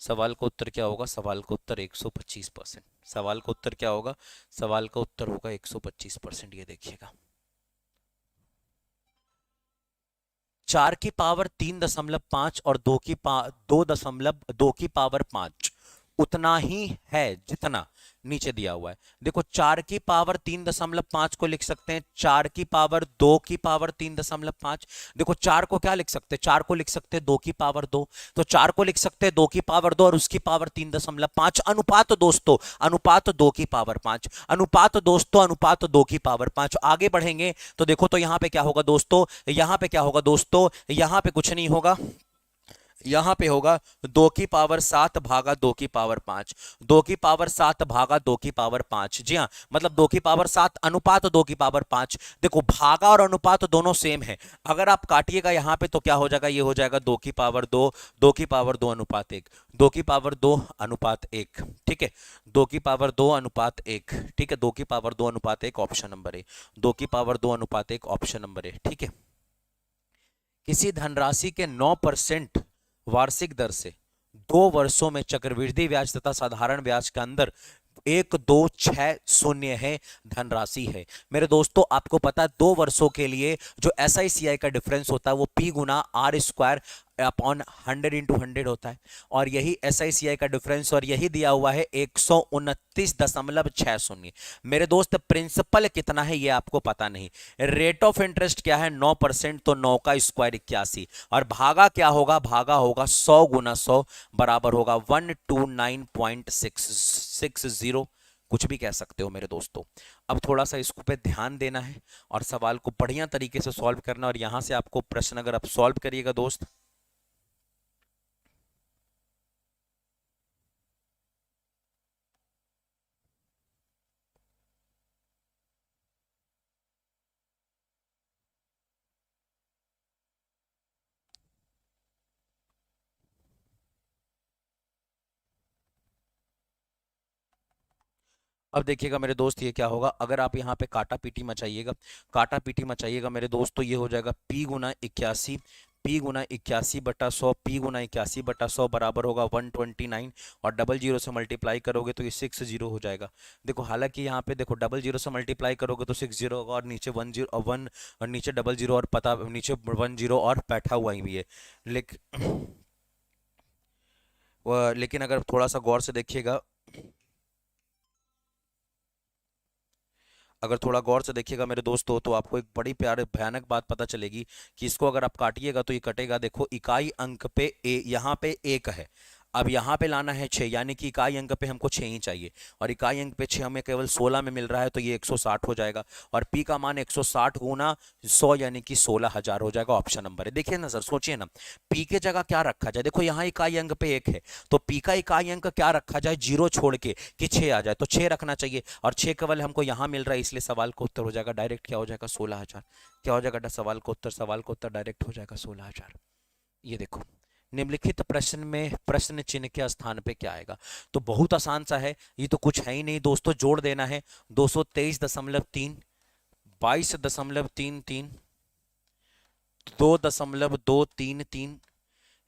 Speaker 1: सवाल का उत्तर क्या होगा? सवाल का उत्तर 125%। सवाल का उत्तर क्या होगा? सवाल का उत्तर होगा 125%। ये देखिएगा, 4 की पावर 3.5 और 2 की पावर 5 उतना ही है जितना नीचे दिया हुआ है। देखो, 4 की पावर 3.5 को लिख सकते हैं 4 की पावर 2 की पावर 3.5। देखो, 4 को क्या लिख सकते हैं? 4 को लिख सकते हैं 2 की पावर 2। तो 4 को लिख सकते हैं 2 की पावर 2 और उसकी पावर 3.5। अनुपात दोस्तों, अनुपात 2 की पावर 5, अनुपात दोस्तों, अनुपात 2 की पावर 5। आगे बढ़ेंगे तो देखो, तो यहां पे क्या होगा दोस्तों? यहां पे क्या होगा दोस्तों? यहां पे कुछ नहीं होगा, यहां पे होगा 2 की पावर 7 भागा 2 की पावर 5। 2 की पावर 7 भागा 2 की पावर 5। जी हाँ, मतलब 2 की पावर 7 अनुपात 2 की पावर 5। देखो, भागा और अनुपात दोनों सेम है। अगर आप काटिएगा यहां पे तो क्या हो जाएगा? ये हो जाएगा 2 की पावर 2, 2 की पावर 2 अनुपात 1, 2 की पावर 2 अनुपात 1। ठीक है, 2 की पावर 2 अनुपात 1। ठीक है, 2 की पावर 2 अनुपात 1 ऑप्शन नंबर ए। 2 की पावर 2 अनुपात 1 ऑप्शन नंबर ए। ठीक है, किसी धनराशि के 9% वार्षिक दर से 2 वर्षों में चक्रवृद्धि ब्याज तथा साधारण ब्याज के अंदर 1260 है धनराशि है। मेरे दोस्तों, आपको पता है 2 वर्षों के लिए जो SICI का डिफरेंस होता है वो P गुना R² अपॉन 100 × 100 होता है, और यही SICI का डिफरेंस, और यही दिया हुआ है 129.60। मेरे दोस्त, प्रिंसिपल कितना है ये आपको पता नहीं, रेट ऑफ इंटरेस्ट क्या है? 9%, तो 9 का स्क्वायर 81, और भागा क्या होगा? भागा होगा 100 गुना 100 बराबर होगा 129.660। कुछ भी कह सकते हो मेरे दोस्तों। अब थोड़ा सा इसको पे ध्यान देना है और सवाल को बढ़िया तरीके से सॉल्व करना, और यहां से आपको प्रश्न अगर आप सॉल्व करिएगा दोस्त, अब देखिएगा मेरे दोस्त, ये क्या होगा? अगर आप यहाँ पे काटा पीटी मचाइएगा, काटा पीटी मचाइएगा मेरे दोस्त, तो ये हो जाएगा P गुना 81, P गुना 81/100, P गुना 81/100 बराबर होगा 129, और डबल जीरो से मल्टीप्लाई करोगे तो ये 60 हो जाएगा। देखो, हालांकि यहाँ पे देखो डबल जीरो से मल्टीप्लाई करोगे तो 60 होगा, और नीचे 1 और नीचे डबल जीरो, और पता नीचे 10 और बैठा हुआ ही भी है। लेकिन लेकिन अगर थोड़ा सा गौर से देखिएगा, अगर थोड़ा गौर से देखिएगा मेरे दोस्तों, तो आपको एक बड़ी प्यारे भयानक बात पता चलेगी कि इसको अगर आप काटिएगा तो ये कटेगा। देखो, इकाई अंक पे यहाँ पे 1 है, अब यहाँ पे लाना है 6, यानी कि इकाई अंक पे हमको 6 ही चाहिए, और इकाई अंक पे 6 हमें केवल 16 में मिल रहा है, तो ये 160 हो जाएगा, और P का मान 160 गुना 100 यानी कि 16,000 हो जाएगा। ऑप्शन नंबर है। देखिए ना सर, सोचिए ना, P के जगह क्या रखा जाए? देखो, यहाँ इकाई अंक पे 1 है, तो P का इकाई अंक क्या रखा जाए? 0 छोड़ के कि 6 आ जाए, तो 6 रखना चाहिए, और 6 केवल हमको यहाँ मिल रहा है, इसलिए सवाल का उत्तर हो जाएगा डायरेक्ट क्या हो जाएगा? 16,000। क्या हो जाएगा सवाल का उत्तर? सवाल का उत्तर डायरेक्ट हो जाएगा 16,000। ये देखो, निम्नलिखित प्रश्न में प्रश्न चिन्ह के स्थान पे क्या आएगा? तो बहुत आसान सा है, ये तो कुछ है ही नहीं दोस्तों, जोड़ देना है 223.3 22.33, 2.233,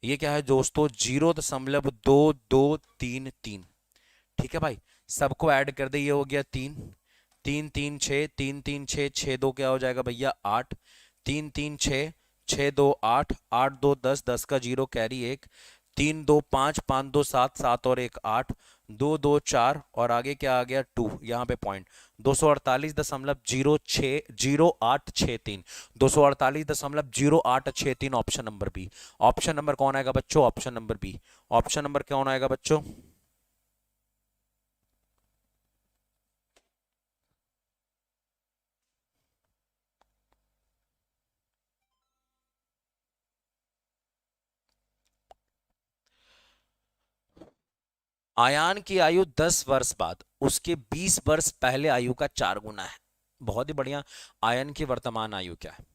Speaker 1: ये क्या है दोस्तों 0.2233। ठीक है भाई, सबको ऐड कर दे, ये हो गया 3, 3 3 6, 3 3 6, 6 2 क्या हो जाएगा भैया 8, 3 3 6, 6 2 8, 8 2 10, 10 का जीरो कैरी 1, 3 2 5, 5 2 7, 7 और 1 8, 2 2 4 और आगे क्या आ गया 2, यहाँ पे point 248.0863, 248.0863 option number B. Option number कौन आएगा बच्चों, option number B. Option number कौन आएगा बच्चों, आयान की आयु 10 वर्ष बाद उसके 20 वर्ष पहले आयु का 4 गुना है। बहुत ही बढ़िया। आयन की वर्तमान आयु क्या है,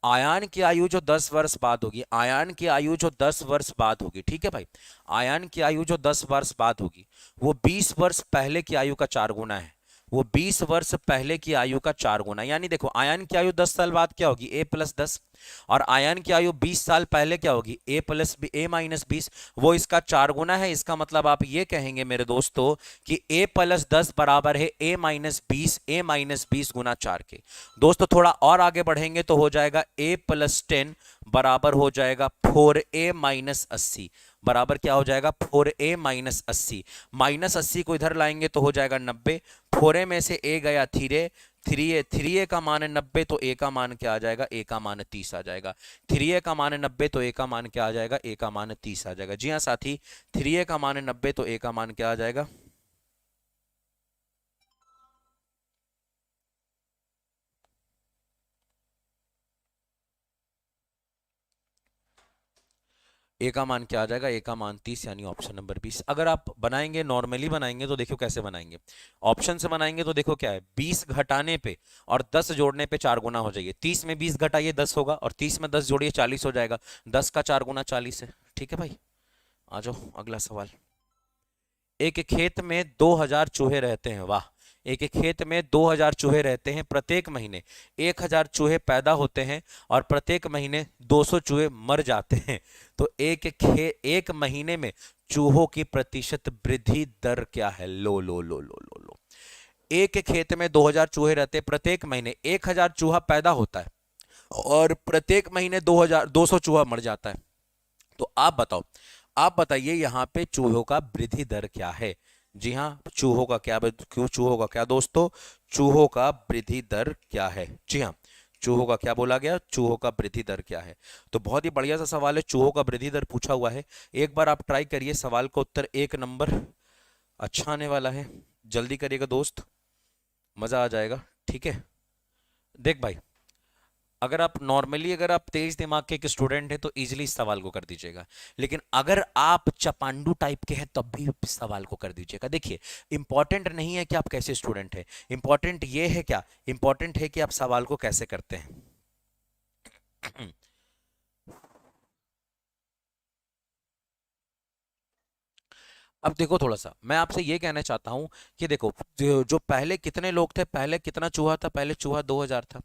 Speaker 1: आयान की आयु जो 10 वर्ष बाद होगी, आयान की आयु जो 10 वर्ष बाद होगी, ठीक है भाई, आयान की आयु जो 10 वर्ष बाद होगी वो 20 वर्ष पहले की आयु का 4 गुना है। वो 20 वर्ष पहले की आयु का 4 गुना, यानी देखो आयन की आयु 10 साल बाद क्या होगी a+10, और आयन की आयु 20 साल पहले क्या होगी a-20, वो इसका 4 गुना है। इसका मतलब आप ये कहेंगे मेरे दोस्तों कि a+10 बराबर है a-20, a-20 गुना 4 के। दोस्तों थोड़ा और आगे बढ़ेंगे तो हो जाएगा a+10 बराबर हो जाएगा 4a-80, बराबर क्या हो जाएगा 4a-80, -80 को इधर लाएंगे तो हो जाएगा 90, 4a में से a गया 3a, 3a का मान है 90 तो a का मान क्या आ जाएगा, a का मान 30 आ जाएगा। 3a का मान है 90 तो a का मान क्या आ जाएगा, a का मान 30 आ जाएगा। जी हाँ साथी, 3a का मान है 90 तो a का मान क्या आ जाएगा, ए का मान क्या आ जाएगा, ए का मान 30, यानी ऑप्शन नंबर 20। अगर आप बनाएंगे नॉर्मली बनाएंगे तो देखो कैसे बनाएंगे, ऑप्शन से बनाएंगे तो देखो क्या है, 20 घटाने पे और 10 जोड़ने पे 4 गुना हो जाएगी। 30 में 20 घटाइए 10 होगा, और 30 में 10 जोड़िए 40 हो जाएगा। 10 का 4 गुना 40 है। ठीक है भाई, आ जाओ अगला सवाल। एक खेत में 2000 चूहे रहते हैं, वाह। एक खेत में 2000 चूहे रहते हैं, प्रत्येक महीने 1000 चूहे पैदा होते हैं और प्रत्येक महीने 200 चूहे मर जाते हैं। तो एक महीने में चूहों की प्रतिशत वृद्धि दर क्या है। लो लो लो लो लो लो, एक खेत में 2000 चूहे रहते हैं, प्रत्येक महीने 1000 चूहा पैदा होता है और प्रत्येक महीने 200 चूहा मर जाता है। तो आप बताओ, आप बताइए यहाँ पे चूहों का वृद्धि दर क्या है। जी हाँ, चूहों का क्या, क्यों चूहों का क्या दोस्तों, चूहों का वृद्धि दर क्या है। जी हाँ, चूहों का क्या बोला गया, चूहों का वृद्धि दर क्या है। तो बहुत ही बढ़िया सा सवाल है, चूहों का वृद्धि दर पूछा हुआ है। एक बार आप ट्राई करिए, सवाल का उत्तर 1 नंबर अच्छा आने वाला है। जल्दी करिएगा दोस्त, मजा आ जाएगा। ठीक है, देख भाई, अगर आप नॉर्मली अगर आप तेज दिमाग के एक स्टूडेंट हैं तो इजीली इस सवाल को कर दीजिएगा, लेकिन अगर आप चपांडू टाइप के हैं तब भी इस सवाल को कर दीजिएगा। देखिए, इंपॉर्टेंट नहीं है कि आप कैसे स्टूडेंट हैं, इंपॉर्टेंट ये है क्या, इंपॉर्टेंट है कि आप सवाल को कैसे करते हैं। अब देखो, थोड़ा सा मैं आपसे ये कहना चाहता हूं कि देखो, जो पहले कितने लोग थे, पहले कितना चूहा था, पहले चूहा 2000 था।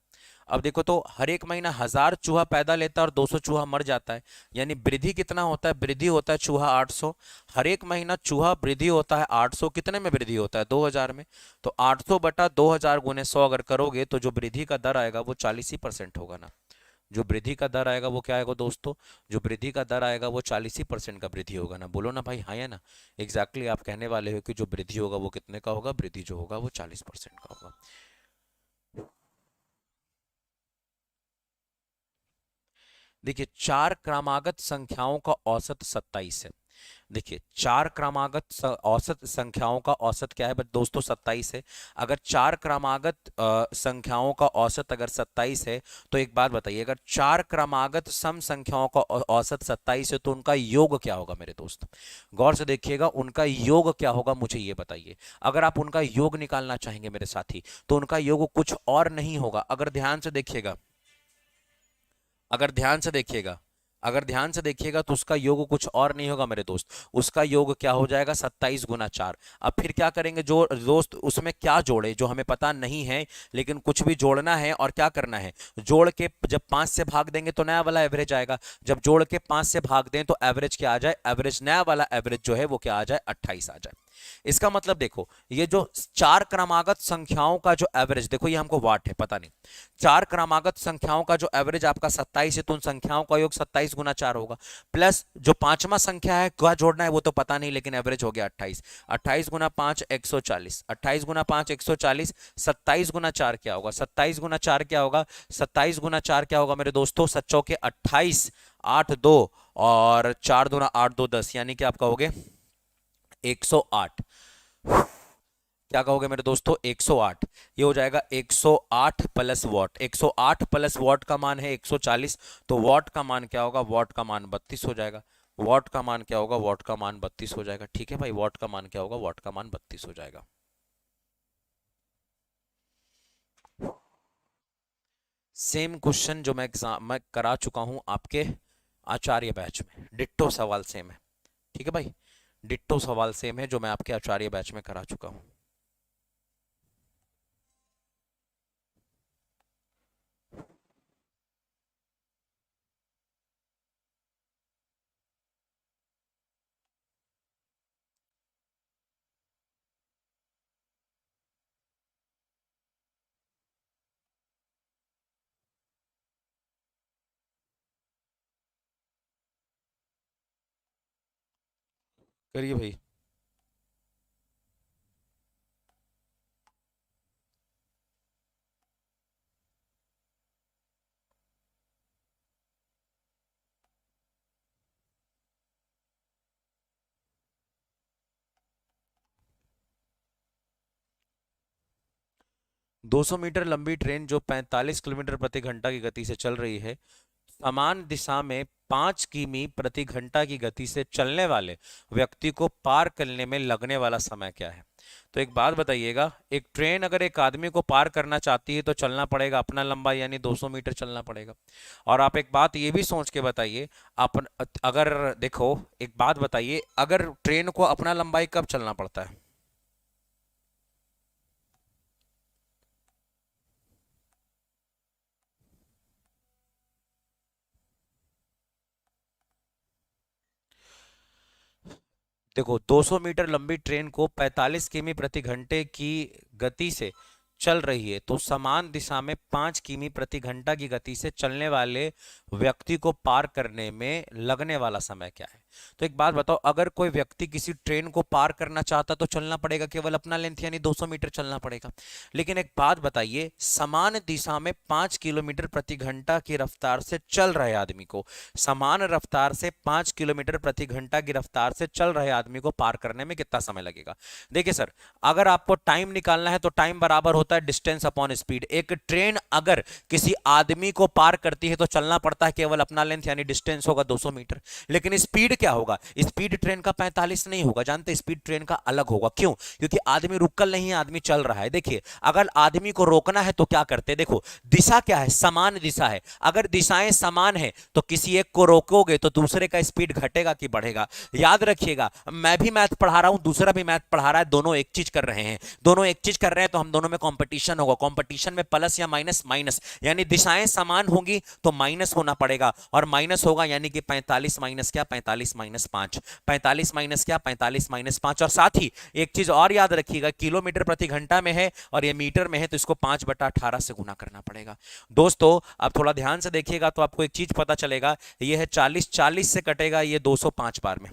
Speaker 1: अब देखो तो हर एक महीना 1000 चूहा पैदा लेता है और 200 चूहा मर जाता है, यानी वृद्धि कितना होता है, वृद्धि होता है चूहा 800। हर एक महीना चूहा वृद्धि होता है 800, कितने में वृद्धि होता है 2000 में। तो 800 बटा 2000 गुने 100 अगर करोगे तो जो वृद्धि का दर आएगा वो 40% होगा ना। जो वृद्धि का दर आएगा वो क्या आएगा दोस्तों, जो वृद्धि का दर आएगा वो 40% का वृद्धि होगा ना। बोलो ना भाई, हाँ या ना। एग्जैक्टली आप कहने वाले हो कि जो वृद्धि होगा वो कितने का होगा, वृद्धि जो होगा वो 40% का होगा। देखिए, चार क्रमागत संख्याओं का औसत 27 है। देखिए, चार क्रमागत औसत संख्याओं का औसत क्या है बट दोस्तों 27 है। अगर चार क्रमागत संख्याओं का औसत अगर 27 है तो एक बात बताइए, अगर चार क्रमागत सम संख्याओं का औसत 27 है तो उनका योग क्या होगा मेरे दोस्त। गौर से देखिएगा, उनका योग क्या होगा मुझे ये बताइए। अगर आप उनका योग निकालना चाहेंगे मेरे साथी तो उनका योग कुछ और नहीं होगा। अगर ध्यान से देखिएगा, अगर ध्यान से देखिएगा, अगर ध्यान से देखिएगा तो उसका योग कुछ और नहीं होगा मेरे दोस्त, उसका योग क्या हो जाएगा 27 गुना 4। अब फिर क्या करेंगे जो दोस्त, उसमें क्या जोड़े जो हमें पता नहीं है, लेकिन कुछ भी जोड़ना है और क्या करना है, जोड़ के जब 5 से भाग देंगे तो नया वाला एवरेज आएगा, जब जोड़ के 5 से भाग दें तो एवरेज क्या आ जाए, एवरेज नया वाला एवरेज जो है वो क्या आ जाए, 28 आ जाए। इसका मतलब देखो, ये जो चार क्रमागत संख्याओं का जो एवरेज, देखो ये हमको वाट है पता नहीं, चार क्रमागत संख्याओं का जो एवरेज आपका 27 है, तो उन संख्याओं का योग 27 गुना 4 होगा, प्लस जो पांचवा संख्या है क्या जोड़ना है वो तो पता नहीं, लेकिन एवरेज हो गया 28। 28 गुना 5 140, 28 गुना 5 140, 27 गुना 4 क्या होगा, 27 गुना 4 क्या होगा, 27 गुना 4 क्या होगा मेरे दोस्तों, सच्चों के 28, 8 2 और 4 दूना 8 2 10, यानी कि आपका हो गया 108। क्या कहोगे मेरे दोस्तों, 108। ये हो जाएगा 108 प्लस वॉट, 108 प्लस वॉट का मान है 140, तो वॉट का मान क्या होगा, वॉट का मान 32 हो जाएगा। वॉट का मान क्या होगा, वॉट का मान 32 हो जाएगा। ठीक है भाई, वॉट का मान क्या होगा, वॉट का मान 32 हो जाएगा। सेम क्वेश्चन जो मैं एग्जाम में करा चुका हूं आपके आचार्य बैच में, डिट्टो सवाल सेम है। ठीक है भाई, डिट्टो सवाल सेम है जो मैं आपके आचार्य बैच में करा चुका हूं। करिए भाई। 200 मीटर लंबी ट्रेन जो 45 किलोमीटर प्रति घंटा की गति से चल रही है, समान दिशा में 5 किमी प्रति घंटा की गति से चलने वाले व्यक्ति को पार करने में लगने वाला समय क्या है। तो एक बात बताइएगा, एक ट्रेन अगर एक आदमी को पार करना चाहती है तो चलना पड़ेगा अपना लंबा यानी 200 मीटर चलना पड़ेगा। और आप एक बात ये भी सोच के बताइए, अपन अगर देखो एक बात बताइए, अगर ट्रेन को अपना लंबाई कब चलना पड़ता है, देखो 200 मीटर लंबी ट्रेन को 45 किमी प्रति घंटे की गति से चल रही है, तो समान दिशा में 5 किमी प्रति घंटा की गति से चलने वाले व्यक्ति को पार करने में लगने वाला समय क्या है। तो एक बात बताओ, अगर कोई व्यक्ति किसी ट्रेन को पार करना चाहता तो चलना पड़ेगा केवल अपना लेंथ यानी 200 मीटर चलना पड़ेगा। लेकिन एक बात बताइए, समान दिशा में 5 किलोमीटर प्रति घंटा की रफ्तार से चल रहे आदमी को, समान रफ्तार से 5 किलोमीटर प्रति घंटा की रफ्तार से चल रहे आदमी को पार करने में कितना समय लगेगा। देखिए सर, अगर आपको टाइम निकालना है तो टाइम बराबर होता है डिस्टेंस अपॉन स्पीड। एक ट्रेन अगर किसी आदमी को पार करती है तो चलना पड़ता है केवल अपना लेंथ यानी डिस्टेंस होगा 200 मीटर। लेकिन स्पीड क्या होगा, स्पीड ट्रेन का 45 नहीं होगा, जानते स्पीड ट्रेन का अलग होगा। क्यों, क्योंकि आदमी रुकल नहीं है, आदमी चल रहा है। देखिए अगर आदमी को रोकना है तो क्या करते, देखो दिशा क्या है, समान दिशा है। अगर दिशाएं समान है तो किसी एक को रोकोगे तो दूसरे का स्पीड घटेगा कि बढ़ेगा। याद रखिएगा, मैं भी मैथ पढ़ा रहा हूं, दूसरा भी मैथ पढ़ा रहा है, दोनों एक चीज कर रहे हैं, दोनों एक चीज कर रहे हैं, तो हम दोनों में कंपटीशन होगा। कंपटीशन में प्लस या माइनस, माइनस यानी दिशाएं समान होंगी तो माइनस होना पड़ेगा, और माइनस होगा यानी कि 45 माइनस क्या, 45 माइनस 5, 45 माइनस क्या, 45 माइनस 5। और साथ ही एक चीज और याद रखिएगा, किलोमीटर प्रति घंटा में है और ये मीटर में है, तो इसको 5/18 से गुना करना पड़ेगा। दोस्तों आप थोड़ा ध्यान से देखिएगा तो आपको एक चीज पता चलेगा, ये है 40, 40 से कटेगा ये 205 बार में।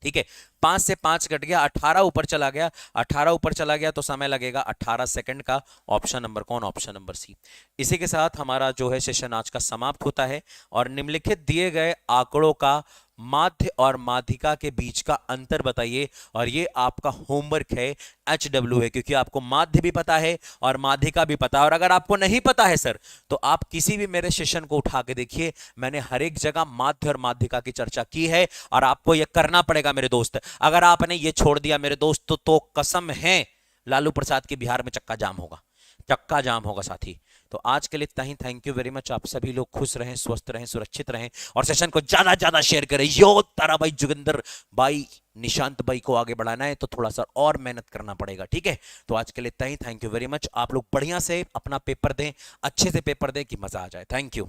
Speaker 1: ठीक है, 5 से 5 कट गया, 18 ऊपर चला गया, 18 ऊपर चला गया तो समय लगेगा 18 सेकंड का। ऑप्शन नंबर कौन, ऑप्शन नंबर सी। इसी के साथ हमारा जो है सेशन आज का समाप्त होता है, और निम्नलिखित दिए गए आंकड़ों का माध्य और माध्यिका के बीच का अंतर बताइए। और ये आपका होमवर्क है, HW है, क्योंकि आपको माध्य भी पता है और माध्यिका भी पता है। और अगर आपको नहीं पता है सर, तो आप किसी भी मेरे सेशन को उठा के देखिए, मैंने हर एक जगह माध्य और माध्यिका की चर्चा की है, और आपको यह करना पड़ेगा मेरे दोस्त। अगर आपने ये छोड़ दिया मेरे दोस्त तो कसम है लालू प्रसाद के बिहार में चक्का जाम होगा, चक्का जाम होगा साथी। तो आज के लिए इतना ही। Thank you very much. आप सभी लोग खुश रहें, स्वस्थ रहें, सुरक्षित रहें और सेशन को ज्यादा ज्यादा शेयर करें। यो तारा भाई, जोगिंदर भाई, निशांत भाई को आगे बढ़ाना है तो थोड़ा सा और मेहनत करना पड़ेगा, ठीक है। तो आज के लिए इतना ही। Thank you very much. आप लोग बढ़िया से अपना पेपर दें, अच्छे से पेपर दें कि मजा आ जाए। Thank you.